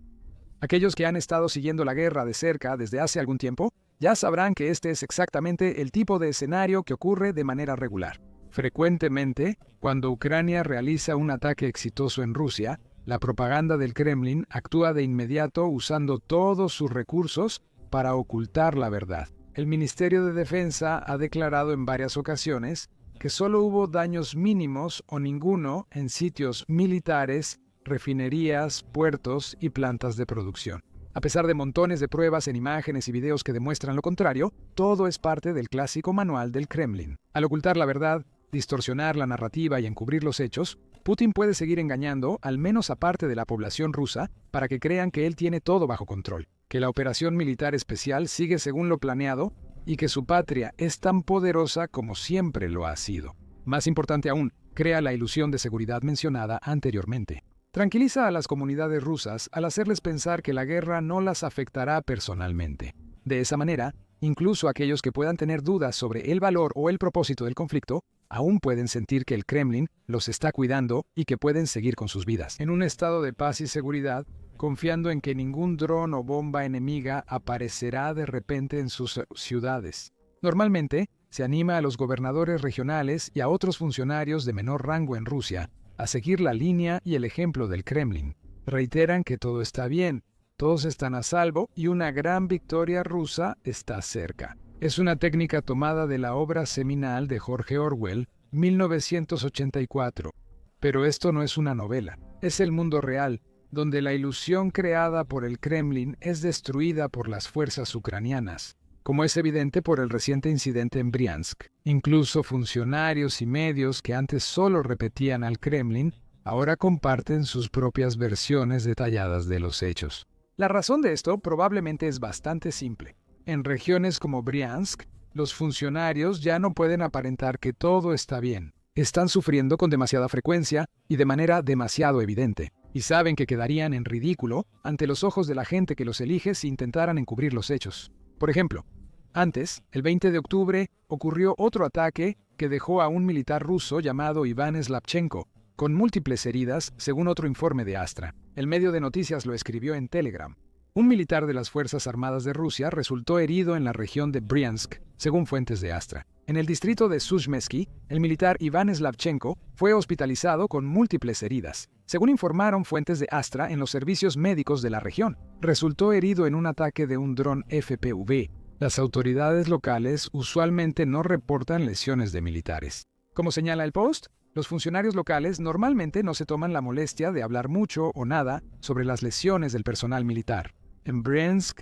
Aquellos que han estado siguiendo la guerra de cerca desde hace algún tiempo ya sabrán que este es exactamente el tipo de escenario que ocurre de manera regular. Frecuentemente, cuando Ucrania realiza un ataque exitoso en Rusia, la propaganda del Kremlin actúa de inmediato usando todos sus recursos para ocultar la verdad. El Ministerio de Defensa ha declarado en varias ocasiones que solo hubo daños mínimos o ninguno en sitios militares, refinerías, puertos y plantas de producción. A pesar de montones de pruebas en imágenes y videos que demuestran lo contrario, todo es parte del clásico manual del Kremlin. Al ocultar la verdad, distorsionar la narrativa y encubrir los hechos, Putin puede seguir engañando al menos a parte de la población rusa para que crean que él tiene todo bajo control, que la operación militar especial sigue según lo planeado y que su patria es tan poderosa como siempre lo ha sido. Más importante aún, crea la ilusión de seguridad mencionada anteriormente. Tranquiliza a las comunidades rusas al hacerles pensar que la guerra no las afectará personalmente. De esa manera, incluso aquellos que puedan tener dudas sobre el valor o el propósito del conflicto, aún pueden sentir que el Kremlin los está cuidando y que pueden seguir con sus vidas. En un estado de paz y seguridad, confiando en que ningún dron o bomba enemiga aparecerá de repente en sus ciudades. Normalmente, se anima a los gobernadores regionales y a otros funcionarios de menor rango en Rusia a seguir la línea y el ejemplo del Kremlin. Reiteran que todo está bien, todos están a salvo y una gran victoria rusa está cerca. Es una técnica tomada de la obra seminal de George Orwell, 1984. Pero esto no es una novela, es el mundo real, donde la ilusión creada por el Kremlin es destruida por las fuerzas ucranianas, como es evidente por el reciente incidente en Briansk. Incluso funcionarios y medios que antes solo repetían al Kremlin, ahora comparten sus propias versiones detalladas de los hechos. La razón de esto probablemente es bastante simple. En regiones como Briansk, Los funcionarios ya no pueden aparentar que todo está bien. Están sufriendo con demasiada frecuencia y de manera demasiado evidente, y saben que quedarían en ridículo ante los ojos de la gente que los elige si intentaran encubrir los hechos. Por ejemplo, antes, el 20 de octubre, ocurrió otro ataque que dejó a un militar ruso llamado Iván Slavchenko, con múltiples heridas, según otro informe de Astra. El medio de noticias lo escribió en Telegram. Un militar de las Fuerzas Armadas de Rusia resultó herido en la región de Briansk, según fuentes de Astra. En el distrito de Suzhmesky, el militar Iván Slavchenko fue hospitalizado con múltiples heridas. Según informaron fuentes de Astra en los servicios médicos de la región, resultó herido en un ataque de un dron FPV. Las autoridades locales usualmente no reportan lesiones de militares. Como señala el Post, los funcionarios locales normalmente no se toman la molestia de hablar mucho o nada sobre las lesiones del personal militar. En Briansk,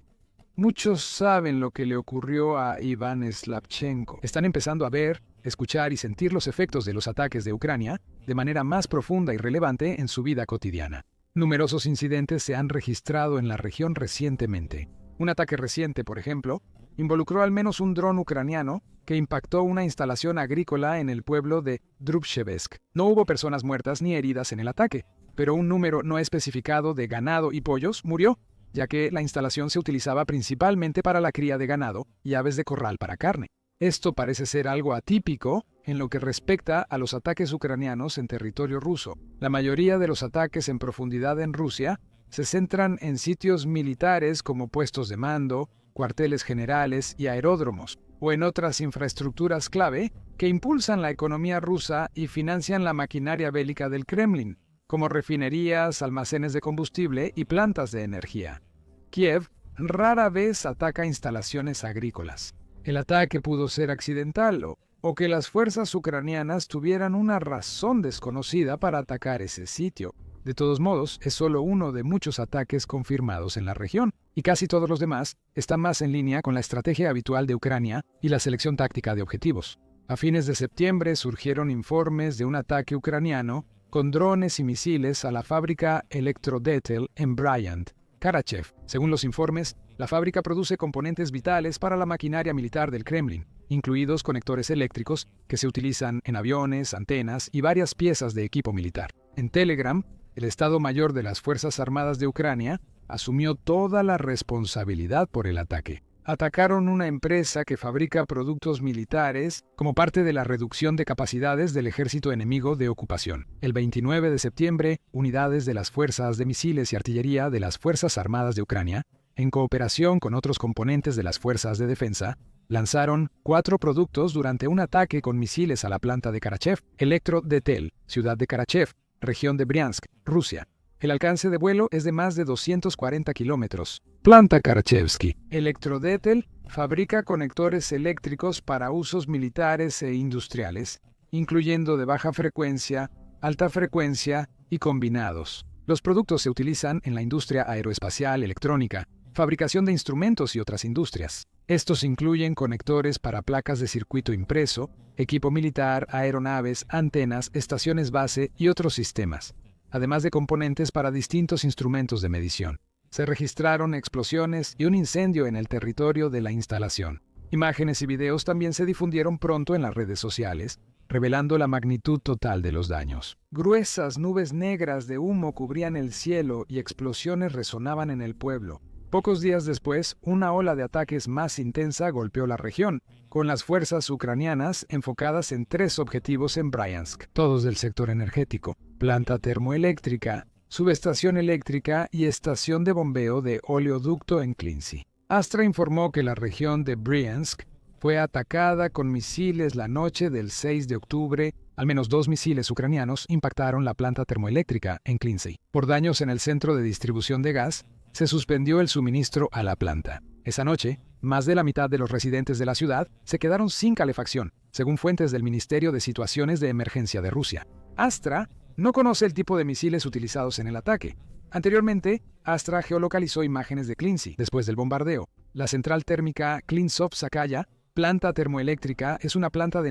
muchos saben lo que le ocurrió a Iván Slavchenko. Están empezando a ver, escuchar y sentir los efectos de los ataques de Ucrania de manera más profunda y relevante en su vida cotidiana. Numerosos incidentes se han registrado en la región recientemente. Un ataque reciente, por ejemplo, involucró al menos un dron ucraniano que impactó una instalación agrícola en el pueblo de Druzhevsk. No hubo personas muertas ni heridas en el ataque, pero un número no especificado de ganado y pollos murió, ya que la instalación se utilizaba principalmente para la cría de ganado y aves de corral para carne. Esto parece ser algo atípico en lo que respecta a los ataques ucranianos en territorio ruso. La mayoría de los ataques en profundidad en Rusia se centran en sitios militares como puestos de mando, cuarteles generales y aeródromos, o en otras infraestructuras clave que impulsan la economía rusa y financian la maquinaria bélica del Kremlin, como refinerías, almacenes de combustible y plantas de energía. Kiev rara vez ataca instalaciones agrícolas. El ataque pudo ser accidental o que las fuerzas ucranianas tuvieran una razón desconocida para atacar ese sitio. De todos modos, es solo uno de muchos ataques confirmados en la región, y casi todos los demás están más en línea con la estrategia habitual de Ucrania y la selección táctica de objetivos. A fines de septiembre surgieron informes de un ataque ucraniano con drones y misiles a la fábrica Elektrodetel en Bryansk, Karachev. Según los informes, la fábrica produce componentes vitales para la maquinaria militar del Kremlin, incluidos conectores eléctricos que se utilizan en aviones, antenas y varias piezas de equipo militar. En Telegram, el Estado Mayor de las Fuerzas Armadas de Ucrania asumió toda la responsabilidad por el ataque. Atacaron una empresa que fabrica productos militares como parte de la reducción de capacidades del ejército enemigo de ocupación. El 29 de septiembre, unidades de las fuerzas de misiles y artillería de las Fuerzas Armadas de Ucrania, en cooperación con otros componentes de las fuerzas de defensa, lanzaron 4 productos durante un ataque con misiles a la planta de Karachev, Elektrodetel, ciudad de Karachev, región de Briansk, Rusia. El alcance de vuelo es de más de 240 kilómetros. Planta Karachevsky. Elektrodetel fabrica conectores eléctricos para usos militares e industriales, incluyendo de baja frecuencia, alta frecuencia y combinados. Los productos se utilizan en la industria aeroespacial, electrónica, fabricación de instrumentos y otras industrias. Estos incluyen conectores para placas de circuito impreso, equipo militar, aeronaves, antenas, estaciones base y otros sistemas, además de componentes para distintos instrumentos de medición. Se registraron explosiones y un incendio en el territorio de la instalación. Imágenes y videos también se difundieron pronto en las redes sociales, revelando la magnitud total de los daños. Gruesas nubes negras de humo cubrían el cielo y explosiones resonaban en el pueblo. Pocos días después, una ola de ataques más intensa golpeó la región, con las fuerzas ucranianas enfocadas en 3 objetivos en Bryansk, todos del sector energético: planta termoeléctrica, subestación eléctrica y estación de bombeo de oleoducto en Klincy. Astra informó que la región de Bryansk fue atacada con misiles la noche del 6 de octubre. Al menos 2 misiles ucranianos impactaron la planta termoeléctrica en Klincy. Por daños en el centro de distribución de gas, se suspendió el suministro a la planta. Esa noche, más de la mitad de los residentes de la ciudad se quedaron sin calefacción, según fuentes del Ministerio de Situaciones de Emergencia de Rusia. Astra no conoce el tipo de misiles utilizados en el ataque. Anteriormente, Astra geolocalizó imágenes de Klincy después del bombardeo. La central térmica Klintsov-Sakaya, planta termoeléctrica, es una planta de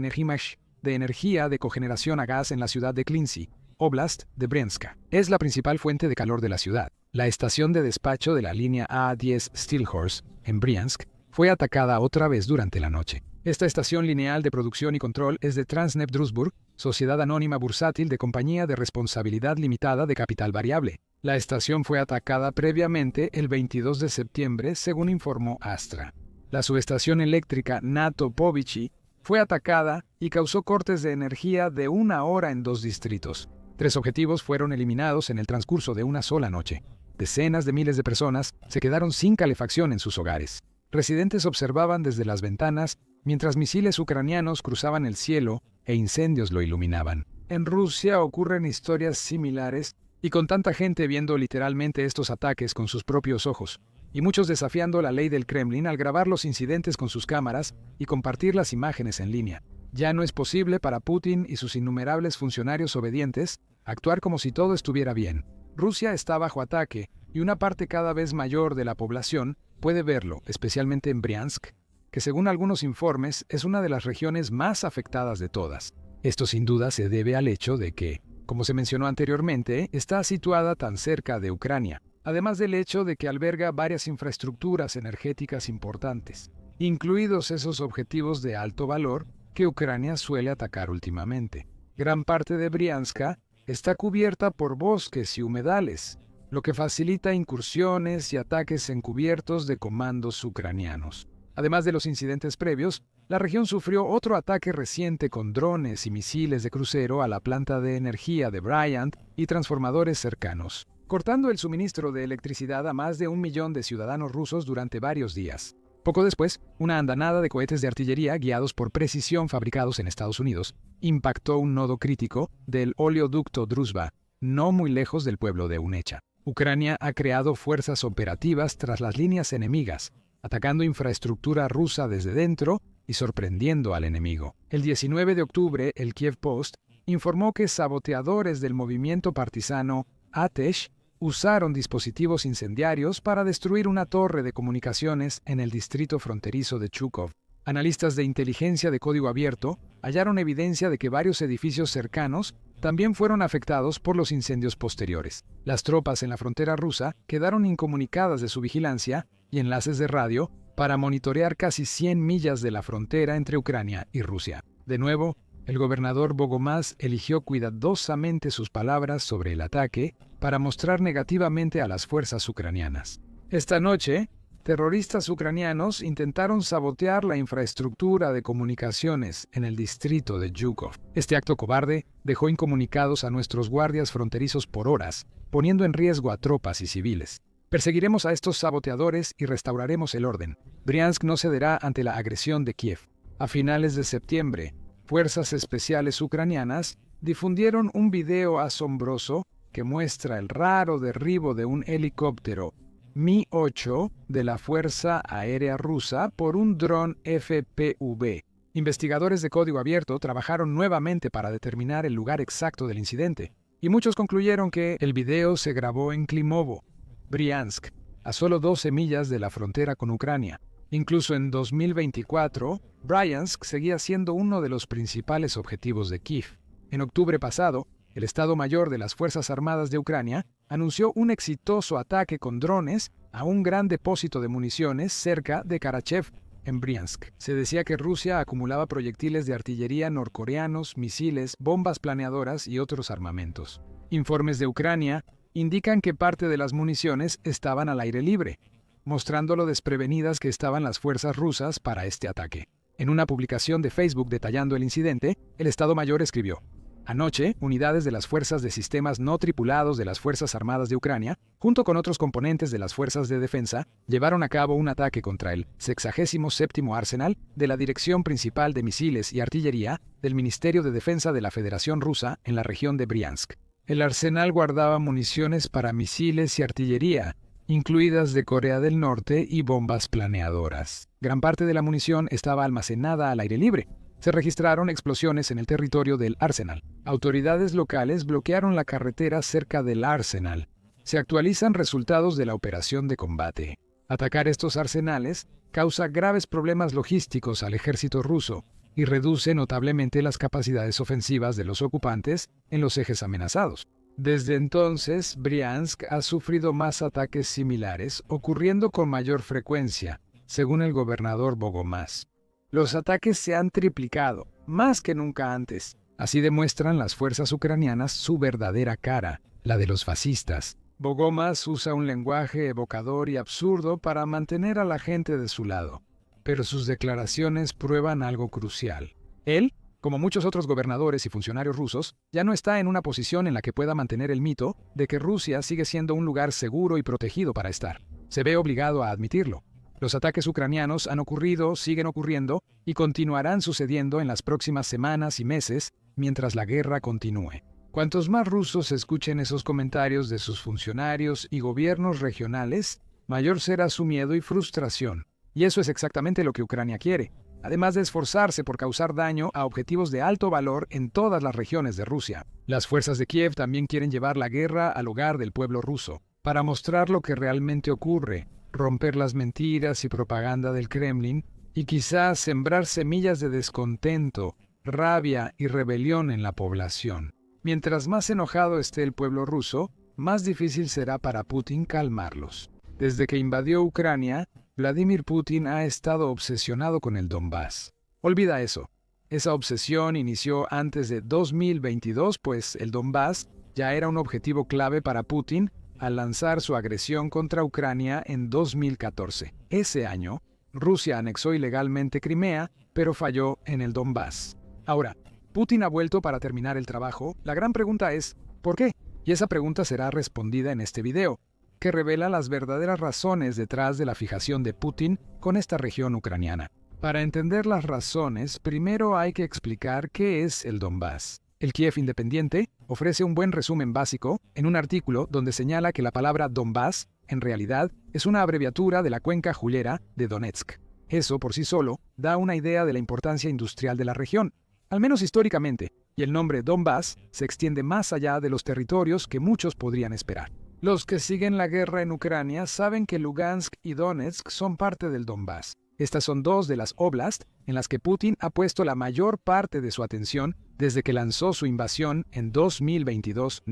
energía de cogeneración a gas en la ciudad de Klincy, Oblast de Bryansk. Es la principal fuente de calor de la ciudad. La estación de despacho de la línea A10 Steelhorse, en Bryansk, fue atacada otra vez durante la noche. Esta estación lineal de producción y control es de Transneft-Druzhburg, sociedad anónima bursátil de compañía de responsabilidad limitada de capital variable. La estación fue atacada previamente el 22 de septiembre, según informó Astra. La subestación eléctrica Nato-Povichi fue atacada y causó cortes de energía de 1 hora en 2 distritos. 3 objetivos fueron eliminados en el transcurso de una sola noche. Decenas de miles de personas se quedaron sin calefacción en sus hogares. Residentes observaban desde las ventanas mientras misiles ucranianos cruzaban el cielo e incendios lo iluminaban. En Rusia ocurren historias similares y con tanta gente viendo literalmente estos ataques con sus propios ojos, y muchos desafiando la ley del Kremlin al grabar los incidentes con sus cámaras y compartir las imágenes en línea. Ya no es posible para Putin y sus innumerables funcionarios obedientes actuar como si todo estuviera bien. Rusia está bajo ataque y una parte cada vez mayor de la población puede verlo, especialmente en Briansk, que según algunos informes es una de las regiones más afectadas de todas. Esto sin duda se debe al hecho de que, como se mencionó anteriormente, está situada tan cerca de Ucrania, además del hecho de que alberga varias infraestructuras energéticas importantes, incluidos esos objetivos de alto valor que Ucrania suele atacar últimamente. Gran parte de Brianska está cubierta por bosques y humedales, lo que facilita incursiones y ataques encubiertos de comandos ucranianos. Además de los incidentes previos, la región sufrió otro ataque reciente con drones y misiles de crucero a la planta de energía de Bryant y transformadores cercanos, cortando el suministro de electricidad a más de 1 millón de ciudadanos rusos durante varios días. Poco después, una andanada de cohetes de artillería guiados por precisión fabricados en Estados Unidos impactó un nodo crítico del oleoducto Druzhba, no muy lejos del pueblo de Unecha. Ucrania ha creado fuerzas operativas tras las líneas enemigas, atacando infraestructura rusa desde dentro y sorprendiendo al enemigo. El 19 de octubre, el Kiev Post informó que saboteadores del movimiento partisano Atesh usaron dispositivos incendiarios para destruir una torre de comunicaciones en el distrito fronterizo de Chukov. Analistas de inteligencia de código abierto hallaron evidencia de que varios edificios cercanos también fueron afectados por los incendios posteriores. Las tropas en la frontera rusa quedaron incomunicadas de su vigilancia y enlaces de radio para monitorear casi 100 millas de la frontera entre Ucrania y Rusia. De nuevo, el gobernador Bogomaz eligió cuidadosamente sus palabras sobre el ataque para mostrar negativamente a las fuerzas ucranianas. Esta noche, terroristas ucranianos intentaron sabotear la infraestructura de comunicaciones en el distrito de Yukov. Este acto cobarde dejó incomunicados a nuestros guardias fronterizos por horas, poniendo en riesgo a tropas y civiles. Perseguiremos a estos saboteadores y restauraremos el orden. Briansk no cederá ante la agresión de Kiev. A finales de septiembre, fuerzas especiales ucranianas difundieron un video asombroso que muestra el raro derribo de un helicóptero Mi-8 de la Fuerza Aérea Rusa por un dron FPV. Investigadores de código abierto trabajaron nuevamente para determinar el lugar exacto del incidente, y muchos concluyeron que el video se grabó en Klimovo, Briansk, a solo 12 millas de la frontera con Ucrania. Incluso en 2024, Briansk seguía siendo uno de los principales objetivos de Kiev. En octubre pasado, el Estado Mayor de las Fuerzas Armadas de Ucrania anunció un exitoso ataque con drones a un gran depósito de municiones cerca de Karachev, en Briansk. Se decía que Rusia acumulaba proyectiles de artillería norcoreanos, misiles, bombas planeadoras y otros armamentos. Informes de Ucrania indican que parte de las municiones estaban al aire libre, mostrando lo desprevenidas que estaban las fuerzas rusas para este ataque. En una publicación de Facebook detallando el incidente, el Estado Mayor escribió: anoche, unidades de las fuerzas de sistemas no tripulados de las Fuerzas Armadas de Ucrania, junto con otros componentes de las fuerzas de defensa, llevaron a cabo un ataque contra el 67º Arsenal de la Dirección Principal de Misiles y Artillería del Ministerio de Defensa de la Federación Rusa en la región de Briansk. El arsenal guardaba municiones para misiles y artillería, incluidas de Corea del Norte y bombas planeadoras. Gran parte de la munición estaba almacenada al aire libre. Se registraron explosiones en el territorio del arsenal. Autoridades locales bloquearon la carretera cerca del arsenal. Se actualizan resultados de la operación de combate. Atacar estos arsenales causa graves problemas logísticos al ejército ruso y reduce notablemente las capacidades ofensivas de los ocupantes en los ejes amenazados. Desde entonces, Briansk ha sufrido más ataques similares, ocurriendo con mayor frecuencia, según el gobernador Bogomaz. Los ataques se han triplicado, más que nunca antes. Así demuestran las fuerzas ucranianas su verdadera cara, la de los fascistas. Bogomas usa un lenguaje evocador y absurdo para mantener a la gente de su lado. Pero sus declaraciones prueban algo crucial. Él, como muchos otros gobernadores y funcionarios rusos, ya no está en una posición en la que pueda mantener el mito de que Rusia sigue siendo un lugar seguro y protegido para estar. Se ve obligado a admitirlo. Los ataques ucranianos han ocurrido, siguen ocurriendo y continuarán sucediendo en las próximas semanas y meses mientras la guerra continúe. Cuantos más rusos escuchen esos comentarios de sus funcionarios y gobiernos regionales, mayor será su miedo y frustración. Y eso es exactamente lo que Ucrania quiere, además de esforzarse por causar daño a objetivos de alto valor en todas las regiones de Rusia. Las fuerzas de Kiev también quieren llevar la guerra al hogar del pueblo ruso, para mostrar lo que realmente ocurre, romper las mentiras y propaganda del Kremlin, y quizás sembrar semillas de descontento, rabia y rebelión en la población. Mientras más enojado esté el pueblo ruso, más difícil será para Putin calmarlos. Desde que invadió Ucrania, Vladimir Putin ha estado obsesionado con el Donbass. Olvida eso. Esa obsesión inició antes de 2022, pues el Donbass ya era un objetivo clave para Putin al lanzar su agresión contra Ucrania en 2014. Ese año, Rusia anexó ilegalmente Crimea, pero falló en el Donbass. Ahora, Putin ha vuelto para terminar el trabajo. La gran pregunta es, ¿por qué? Y esa pregunta será respondida en este video, que revela las verdaderas razones detrás de la fijación de Putin con esta región ucraniana. Para entender las razones, primero hay que explicar qué es el Donbass. El Kiev Independiente ofrece un buen resumen básico en un artículo donde señala que la palabra Donbass, en realidad, es una abreviatura de la cuenca jullera de Donetsk. Eso, por sí solo, da una idea de la importancia industrial de la región, al menos históricamente, y el nombre Donbass se extiende más allá de los territorios que muchos podrían esperar. Los que siguen la guerra en Ucrania saben que Lugansk y Donetsk son parte del Donbass. Estas son dos de las oblasts en las que Putin ha puesto la mayor parte de su atención desde que lanzó su invasión en 2022.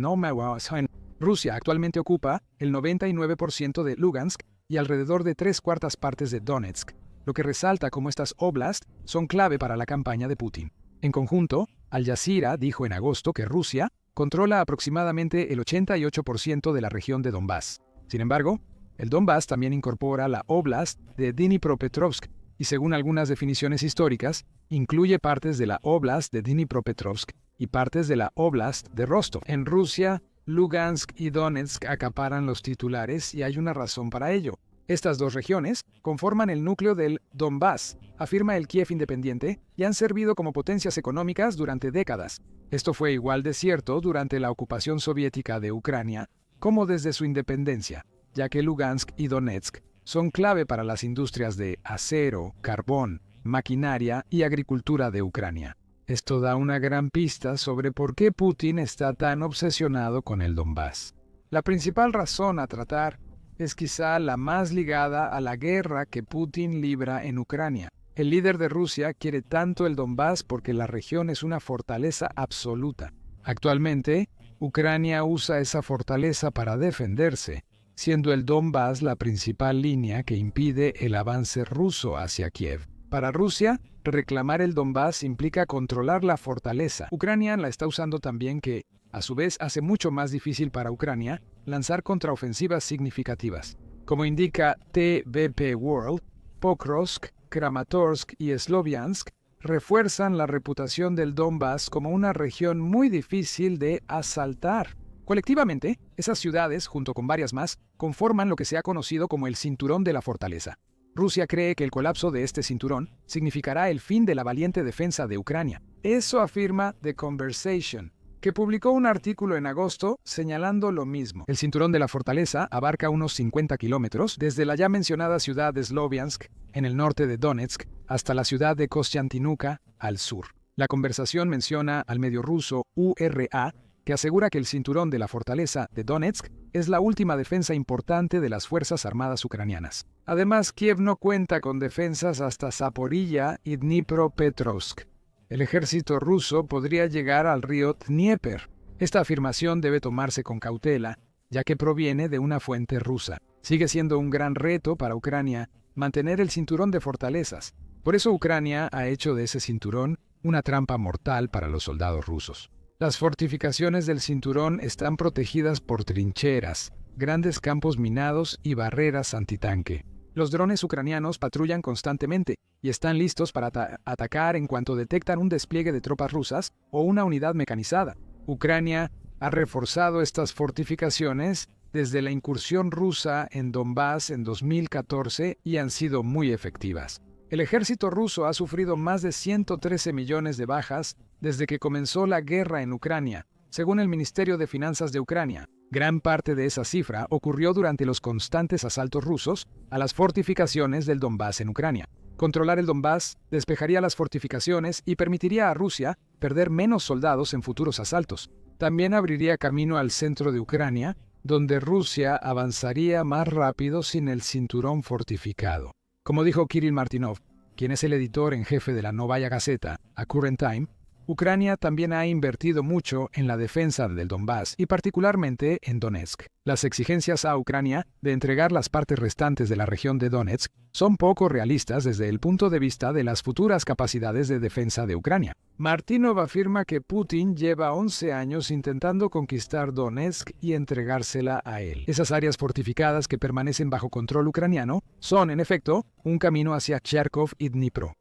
Rusia actualmente ocupa el 99% de Lugansk y alrededor de 3/4 partes de Donetsk, lo que resalta cómo estas oblasts son clave para la campaña de Putin. En conjunto, Al Jazeera dijo en agosto que Rusia controla aproximadamente el 88% de la región de Donbass. Sin embargo, el Donbass también incorpora la Oblast de Dnipropetrovsk y, según algunas definiciones históricas, incluye partes de la Oblast de Dnipropetrovsk y partes de la Oblast de Rostov. En Rusia, Lugansk y Donetsk acaparan los titulares y hay una razón para ello. Estas dos regiones conforman el núcleo del Donbass, afirma el Kiev Independiente, y han servido como potencias económicas durante décadas. Esto fue igual de cierto durante la ocupación soviética de Ucrania como desde su independencia, ya que Lugansk y Donetsk son clave para las industrias de acero, carbón, maquinaria y agricultura de Ucrania. Esto da una gran pista sobre por qué Putin está tan obsesionado con el Donbass. La principal razón a tratar es quizá la más ligada a la guerra que Putin libra en Ucrania. El líder de Rusia quiere tanto el Donbass porque la región es una fortaleza absoluta. Actualmente, Ucrania usa esa fortaleza para defenderse, siendo el Donbass la principal línea que impide el avance ruso hacia Kiev. Para Rusia, reclamar el Donbass implica controlar la fortaleza. Ucrania la está usando también que, a su vez, hace mucho más difícil para Ucrania lanzar contraofensivas significativas. Como indica TVP World, Pokrovsk, Kramatorsk y Sloviansk refuerzan la reputación del Donbass como una región muy difícil de asaltar. Colectivamente, esas ciudades, junto con varias más, conforman lo que se ha conocido como el Cinturón de la Fortaleza. Rusia cree que el colapso de este cinturón significará el fin de la valiente defensa de Ucrania. Eso afirma The Conversation, que publicó un artículo en agosto señalando lo mismo. El Cinturón de la Fortaleza abarca unos 50 kilómetros desde la ya mencionada ciudad de Sloviansk, en el norte de Donetsk, hasta la ciudad de Kostiantinuca, al sur. La conversación menciona al medio ruso URA, que asegura que el Cinturón de la Fortaleza de Donetsk es la última defensa importante de las Fuerzas Armadas ucranianas. Además, Kiev no cuenta con defensas hasta Zaporilla y Dnipropetrovsk. El ejército ruso podría llegar al río Dnieper. Esta afirmación debe tomarse con cautela, ya que proviene de una fuente rusa. Sigue siendo un gran reto para Ucrania mantener el cinturón de fortalezas, Por eso Ucrania ha hecho de ese cinturón una trampa mortal para los soldados rusos. Las fortificaciones del cinturón están protegidas por trincheras, grandes campos minados y barreras antitanque. Los drones ucranianos patrullan constantemente y están listos para atacar en cuanto detectan un despliegue de tropas rusas o una unidad mecanizada. Ucrania ha reforzado estas fortificaciones desde la incursión rusa en Donbass en 2014 y han sido muy efectivas. El ejército ruso ha sufrido más de 113 millones de bajas desde que comenzó la guerra en Ucrania, según el Ministerio de Finanzas de Ucrania. Gran parte de esa cifra ocurrió durante los constantes asaltos rusos a las fortificaciones del Donbass en Ucrania. Controlar el Donbass despejaría las fortificaciones y permitiría a Rusia perder menos soldados en futuros asaltos. También abriría camino al centro de Ucrania, donde Rusia avanzaría más rápido sin el cinturón fortificado. Como dijo Kirill Martynov, quien es el editor en jefe de la Novaya Gazeta, A Current Time, Ucrania también ha invertido mucho en la defensa del Donbass y particularmente en Donetsk. Las exigencias a Ucrania de entregar las partes restantes de la región de Donetsk son poco realistas desde el punto de vista de las futuras capacidades de defensa de Ucrania. Martynov afirma que Putin lleva 11 años intentando conquistar Donetsk y entregársela a él. Esas áreas fortificadas que permanecen bajo control ucraniano son, en efecto, un camino hacia Kharkov y Dnipro.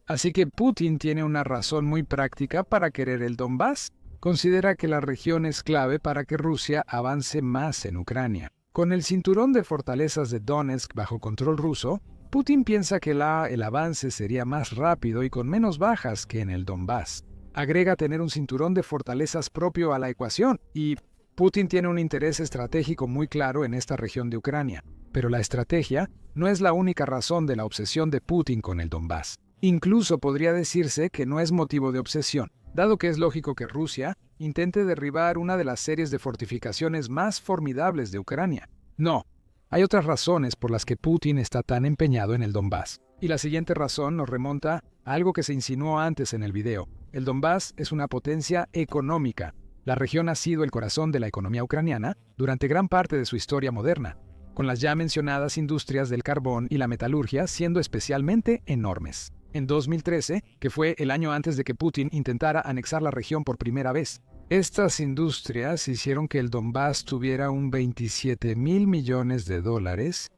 Así que Putin tiene una razón muy práctica para querer el Donbass. Considera que la región es clave para que Rusia avance más en Ucrania. Con el cinturón de fortalezas de Donetsk bajo control ruso, Putin piensa que el avance sería más rápido y con menos bajas que en el Donbass. Agrega tener un cinturón de fortalezas propio a la ecuación, y Putin tiene un interés estratégico muy claro en esta región de Ucrania. Pero la estrategia no es la única razón de la obsesión de Putin con el Donbass. Incluso podría decirse que no es motivo de obsesión, dado que es lógico que Rusia intente derribar una de las series de fortificaciones más formidables de Ucrania. No, hay otras razones por las que Putin está tan empeñado en el Donbass. Y la siguiente razón nos remonta a algo que se insinuó antes en el video. El Donbass es una potencia económica. La región ha sido el corazón de la economía ucraniana durante gran parte de su historia moderna, con las ya mencionadas industrias del carbón y la metalurgia siendo especialmente enormes. En 2013, que fue el año antes de que Putin intentara anexar la región por primera vez, estas industrias hicieron que el Donbass tuviera un 27.000 millones de dólares.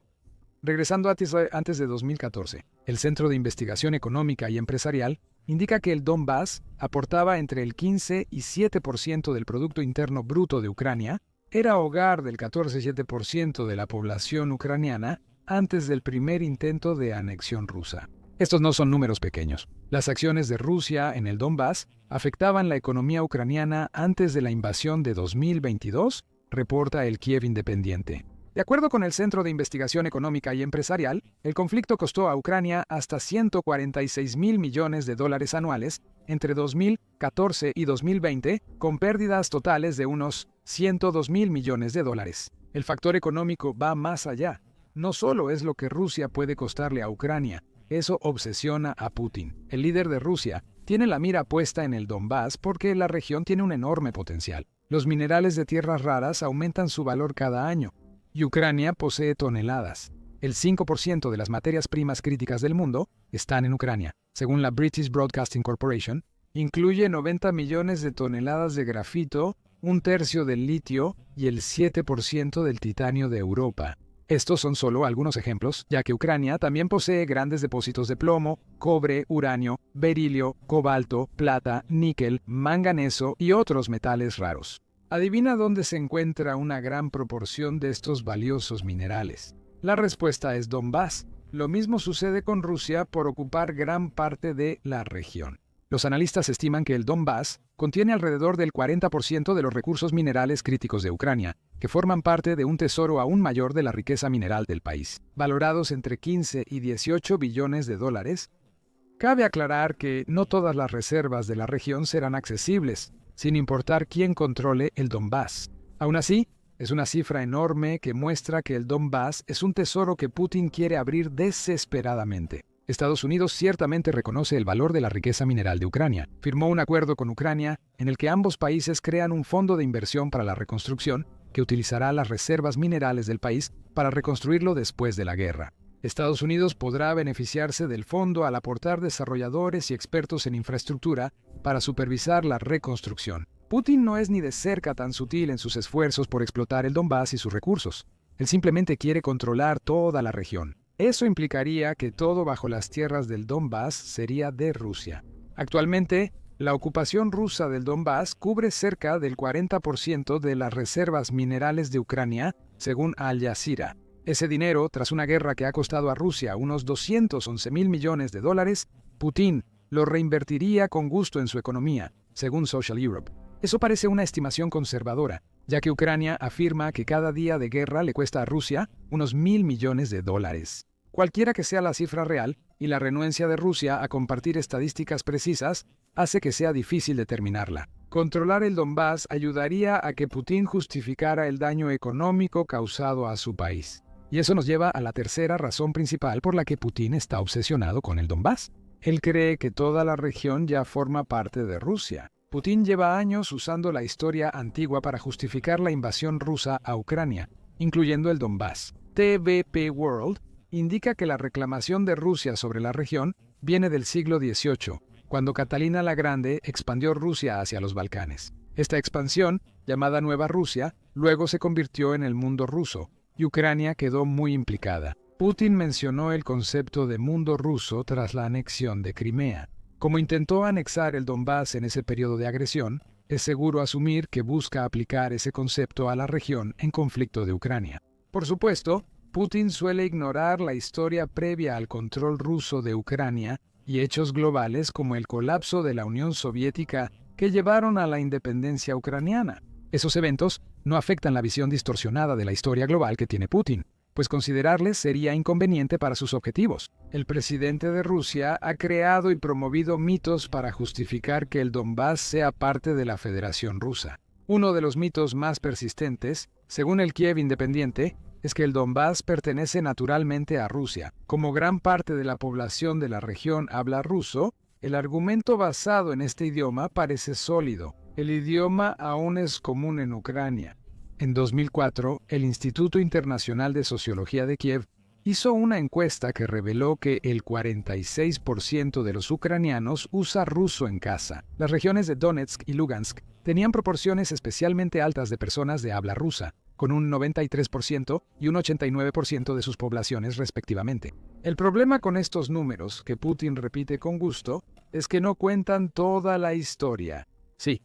Regresando antes de 2014, el Centro de Investigación Económica y Empresarial indica que el Donbass aportaba entre el 15 y 7% del Producto Interno Bruto de Ucrania, era hogar del 14,7% de la población ucraniana antes del primer intento de anexión rusa. Estos no son números pequeños. Las acciones de Rusia en el Donbass afectaban la economía ucraniana antes de la invasión de 2022, reporta el Kiev Independiente. De acuerdo con el Centro de Investigación Económica y Empresarial, el conflicto costó a Ucrania hasta 146.000 millones de dólares anuales entre 2014 y 2020, con pérdidas totales de unos 102.000 millones de dólares. El factor económico va más allá. No solo es lo que Rusia puede costarle a Ucrania, eso obsesiona a Putin. El líder de Rusia tiene la mira puesta en el Donbass porque la región tiene un enorme potencial. Los minerales de tierras raras aumentan su valor cada año, y Ucrania posee toneladas. El 5% de las materias primas críticas del mundo están en Ucrania. Según la British Broadcasting Corporation, incluye 90 millones de toneladas de grafito, un tercio del litio y el 7% del titanio de Europa. Estos son solo algunos ejemplos, ya que Ucrania también posee grandes depósitos de plomo, cobre, uranio, berilio, cobalto, plata, níquel, manganeso y otros metales raros. Adivina dónde se encuentra una gran proporción de estos valiosos minerales. La respuesta es Donbass. Lo mismo sucede con Rusia por ocupar gran parte de la región. Los analistas estiman que el Donbass contiene alrededor del 40% de los recursos minerales críticos de Ucrania, que forman parte de un tesoro aún mayor de la riqueza mineral del país, valorados entre 15 y 18 billones de dólares. Cabe aclarar que no todas las reservas de la región serán accesibles, sin importar quién controle el Donbass. Aún así, es una cifra enorme que muestra que el Donbass es un tesoro que Putin quiere abrir desesperadamente. Estados Unidos ciertamente reconoce el valor de la riqueza mineral de Ucrania. Firmó un acuerdo con Ucrania en el que ambos países crean un fondo de inversión para la reconstrucción que utilizará las reservas minerales del país para reconstruirlo después de la guerra. Estados Unidos podrá beneficiarse del fondo al aportar desarrolladores y expertos en infraestructura para supervisar la reconstrucción. Putin no es ni de cerca tan sutil en sus esfuerzos por explotar el Donbass y sus recursos. Él simplemente quiere controlar toda la región. Eso implicaría que todo bajo las tierras del Donbass sería de Rusia. Actualmente, la ocupación rusa del Donbass cubre cerca del 40% de las reservas minerales de Ucrania, según Al Jazeera. Ese dinero, tras una guerra que ha costado a Rusia unos 211.000 millones de dólares, Putin lo reinvertiría con gusto en su economía, según Social Europe. Eso parece una estimación conservadora, ya que Ucrania afirma que cada día de guerra le cuesta a Rusia unos 1.000 millones de dólares. Cualquiera que sea la cifra real, y la renuencia de Rusia a compartir estadísticas precisas hace que sea difícil determinarla. Controlar el Donbass ayudaría a que Putin justificara el daño económico causado a su país. Y eso nos lleva a la tercera razón principal por la que Putin está obsesionado con el Donbass. Él cree que toda la región ya forma parte de Rusia. Putin lleva años usando la historia antigua para justificar la invasión rusa a Ucrania, incluyendo el Donbass. TVP World indica que la reclamación de Rusia sobre la región viene del siglo XVIII, cuando Catalina la Grande expandió Rusia hacia los Balcanes. Esta expansión, llamada Nueva Rusia, luego se convirtió en el mundo ruso, y Ucrania quedó muy implicada. Putin mencionó el concepto de mundo ruso tras la anexión de Crimea. Como intentó anexar el Donbass en ese periodo de agresión, es seguro asumir que busca aplicar ese concepto a la región en conflicto de Ucrania. Por supuesto, Putin suele ignorar la historia previa al control ruso de Ucrania y hechos globales como el colapso de la Unión Soviética que llevaron a la independencia ucraniana. Esos eventos no afectan la visión distorsionada de la historia global que tiene Putin, pues considerarles sería inconveniente para sus objetivos. El presidente de Rusia ha creado y promovido mitos para justificar que el Donbass sea parte de la Federación Rusa. Uno de los mitos más persistentes, según el Kiev Independiente, es que el Donbass pertenece naturalmente a Rusia. Como gran parte de la población de la región habla ruso, el argumento basado en este idioma parece sólido. El idioma aún es común en Ucrania. En 2004, el Instituto Internacional de Sociología de Kiev hizo una encuesta que reveló que el 46% de los ucranianos usa ruso en casa. Las regiones de Donetsk y Lugansk tenían proporciones especialmente altas de personas de habla rusa, con un 93% y un 89% de sus poblaciones respectivamente. El problema con estos números, que Putin repite con gusto, es que no cuentan toda la historia. Sí,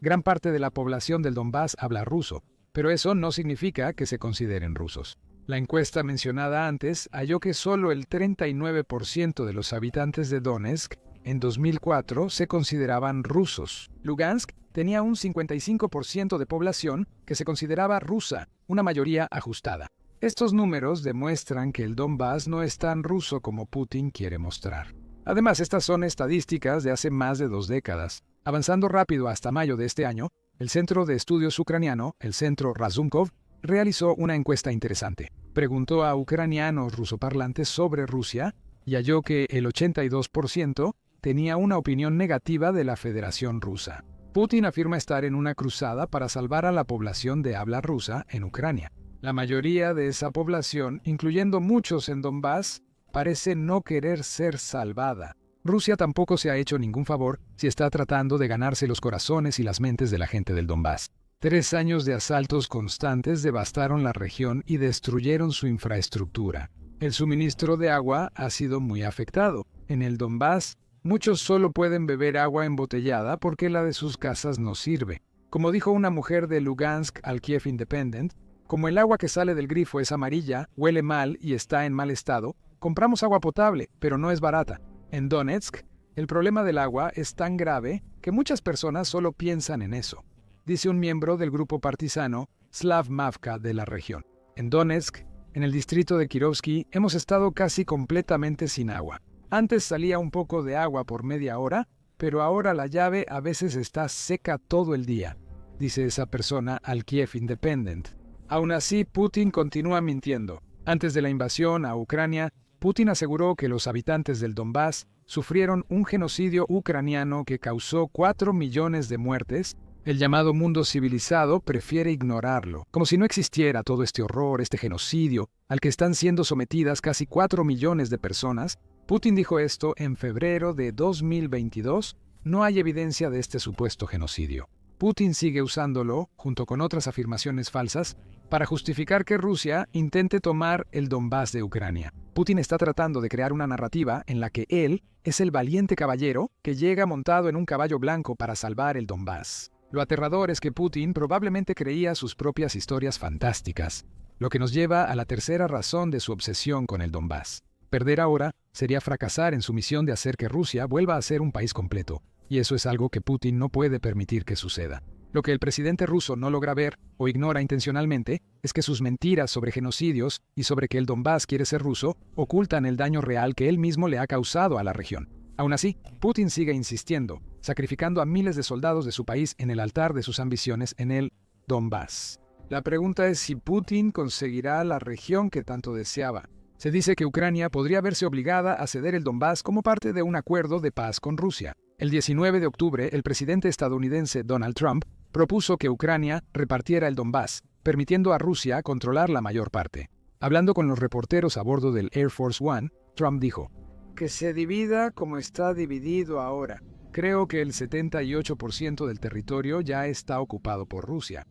gran parte de la población del Donbass habla ruso, pero eso no significa que se consideren rusos. La encuesta mencionada antes halló que solo el 39% de los habitantes de Donetsk en 2004 se consideraban rusos. Lugansk tenía un 55% de población que se consideraba rusa, una mayoría ajustada. Estos números demuestran que el Donbass no es tan ruso como Putin quiere mostrar. Además, estas son estadísticas de hace más de 2 décadas. Avanzando rápido hasta mayo de este año, el Centro de Estudios Ucraniano, el Centro Razumkov, realizó una encuesta interesante. Preguntó a ucranianos rusoparlantes sobre Rusia y halló que el 82% tenía una opinión negativa de la Federación Rusa. Putin afirma estar en una cruzada para salvar a la población de habla rusa en Ucrania. La mayoría de esa población, incluyendo muchos en Donbass, parece no querer ser salvada. Rusia tampoco se ha hecho ningún favor si está tratando de ganarse los corazones y las mentes de la gente del Donbass. 3 años de asaltos constantes devastaron la región y destruyeron su infraestructura. El suministro de agua ha sido muy afectado. En el Donbass, muchos solo pueden beber agua embotellada porque la de sus casas no sirve. Como dijo una mujer de Lugansk al Kiev Independent, como el agua que sale del grifo es amarilla, huele mal y está en mal estado, compramos agua potable, pero no es barata. En Donetsk, el problema del agua es tan grave que muchas personas solo piensan en eso, dice un miembro del grupo partisano Slav Mavka de la región. En Donetsk, en el distrito de Kirovsky, hemos estado casi completamente sin agua. Antes salía un poco de agua por media hora, pero ahora la llave a veces está seca todo el día, dice esa persona al Kiev Independent. Aún así, Putin continúa mintiendo. Antes de la invasión a Ucrania, Putin aseguró que los habitantes del Donbass sufrieron un genocidio ucraniano que causó 4 millones de muertes, El llamado mundo civilizado prefiere ignorarlo, como si no existiera todo este horror, este genocidio, al que están siendo sometidas casi 4 millones de personas. Putin dijo esto en febrero de 2022. No hay evidencia de este supuesto genocidio. Putin sigue usándolo, junto con otras afirmaciones falsas, para justificar que Rusia intente tomar el Donbás de Ucrania. Putin está tratando de crear una narrativa en la que él es el valiente caballero que llega montado en un caballo blanco para salvar el Donbás. Lo aterrador es que Putin probablemente creía sus propias historias fantásticas, lo que nos lleva a la tercera razón de su obsesión con el Donbás. Perder ahora sería fracasar en su misión de hacer que Rusia vuelva a ser un país completo, y eso es algo que Putin no puede permitir que suceda. Lo que el presidente ruso no logra ver o ignora intencionalmente es que sus mentiras sobre genocidios y sobre que el Donbás quiere ser ruso ocultan el daño real que él mismo le ha causado a la región. Aún así, Putin sigue insistiendo, sacrificando a miles de soldados de su país en el altar de sus ambiciones en el Donbás. La pregunta es si Putin conseguirá la región que tanto deseaba. Se dice que Ucrania podría verse obligada a ceder el Donbás como parte de un acuerdo de paz con Rusia. El 19 de octubre, el presidente estadounidense Donald Trump propuso que Ucrania repartiera el Donbás, permitiendo a Rusia controlar la mayor parte. Hablando con los reporteros a bordo del Air Force One, Trump dijo: "Que se divida como está dividido ahora. Creo que el 78% del territorio ya está ocupado por Rusia.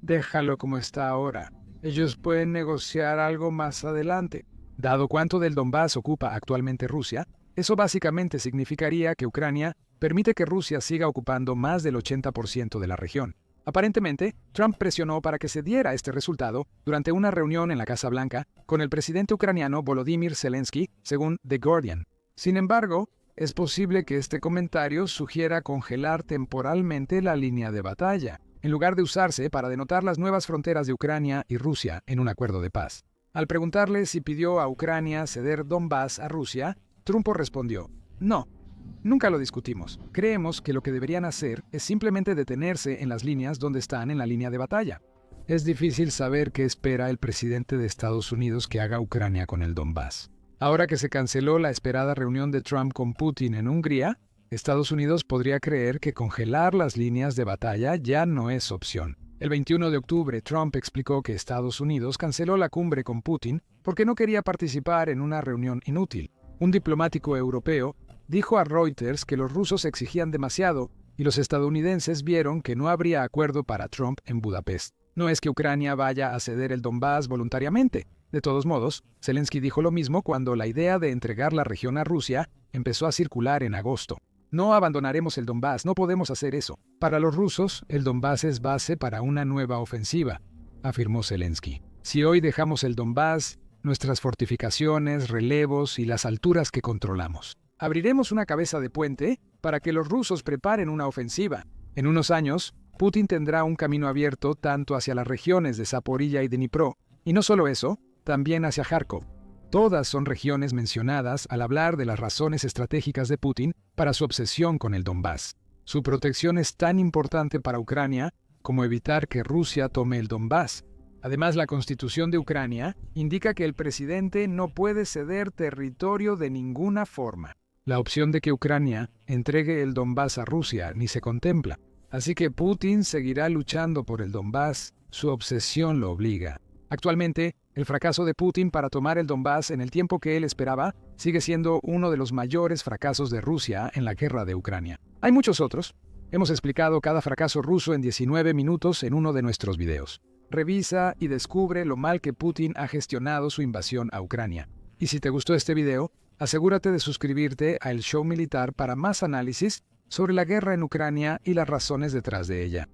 Déjalo como está ahora. Ellos pueden negociar algo más adelante". Dado cuánto del Donbás ocupa actualmente Rusia, eso básicamente significaría que Ucrania permite que Rusia siga ocupando más del 80% de la región. Aparentemente, Trump presionó para que se diera este resultado durante una reunión en la Casa Blanca con el presidente ucraniano Volodymyr Zelensky, según The Guardian. Sin embargo, es posible que este comentario sugiera congelar temporalmente la línea de batalla, en lugar de usarse para denotar las nuevas fronteras de Ucrania y Rusia en un acuerdo de paz. Al preguntarle si pidió a Ucrania ceder Donbás a Rusia, Trump respondió: "No, nunca lo discutimos. Creemos que lo que deberían hacer es simplemente detenerse en las líneas donde están en la línea de batalla". Es difícil saber qué espera el presidente de Estados Unidos que haga Ucrania con el Donbás. Ahora que se canceló la esperada reunión de Trump con Putin en Hungría, Estados Unidos podría creer que congelar las líneas de batalla ya no es opción. El 21 de octubre, Trump explicó que Estados Unidos canceló la cumbre con Putin porque no quería participar en una reunión inútil. Un diplomático europeo dijo a Reuters que los rusos exigían demasiado y los estadounidenses vieron que no habría acuerdo para Trump en Budapest. No es que Ucrania vaya a ceder el Donbás voluntariamente. De todos modos, Zelensky dijo lo mismo cuando la idea de entregar la región a Rusia empezó a circular en agosto. "No abandonaremos el Donbás, no podemos hacer eso. Para los rusos, el Donbás es base para una nueva ofensiva", afirmó Zelensky. "Si hoy dejamos el Donbás, nuestras fortificaciones, relevos y las alturas que controlamos, abriremos una cabeza de puente para que los rusos preparen una ofensiva. En unos años, Putin tendrá un camino abierto tanto hacia las regiones de Zaporilla y de Dnipro, y no solo eso, también hacia Kharkov. Todas son regiones mencionadas al hablar de las razones estratégicas de Putin para su obsesión con el Donbás. Su protección es tan importante para Ucrania como evitar que Rusia tome el Donbás. Además, la Constitución de Ucrania indica que el presidente no puede ceder territorio de ninguna forma. La opción de que Ucrania entregue el Donbás a Rusia ni se contempla. Así que Putin seguirá luchando por el Donbás. Su obsesión lo obliga. Actualmente, el fracaso de Putin para tomar el Donbás en el tiempo que él esperaba sigue siendo uno de los mayores fracasos de Rusia en la guerra de Ucrania. Hay muchos otros. Hemos explicado cada fracaso ruso en 19 minutos en uno de nuestros videos. Revisa y descubre lo mal que Putin ha gestionado su invasión a Ucrania. Y si te gustó este video, asegúrate de suscribirte a El Show Militar para más análisis sobre la guerra en Ucrania y las razones detrás de ella.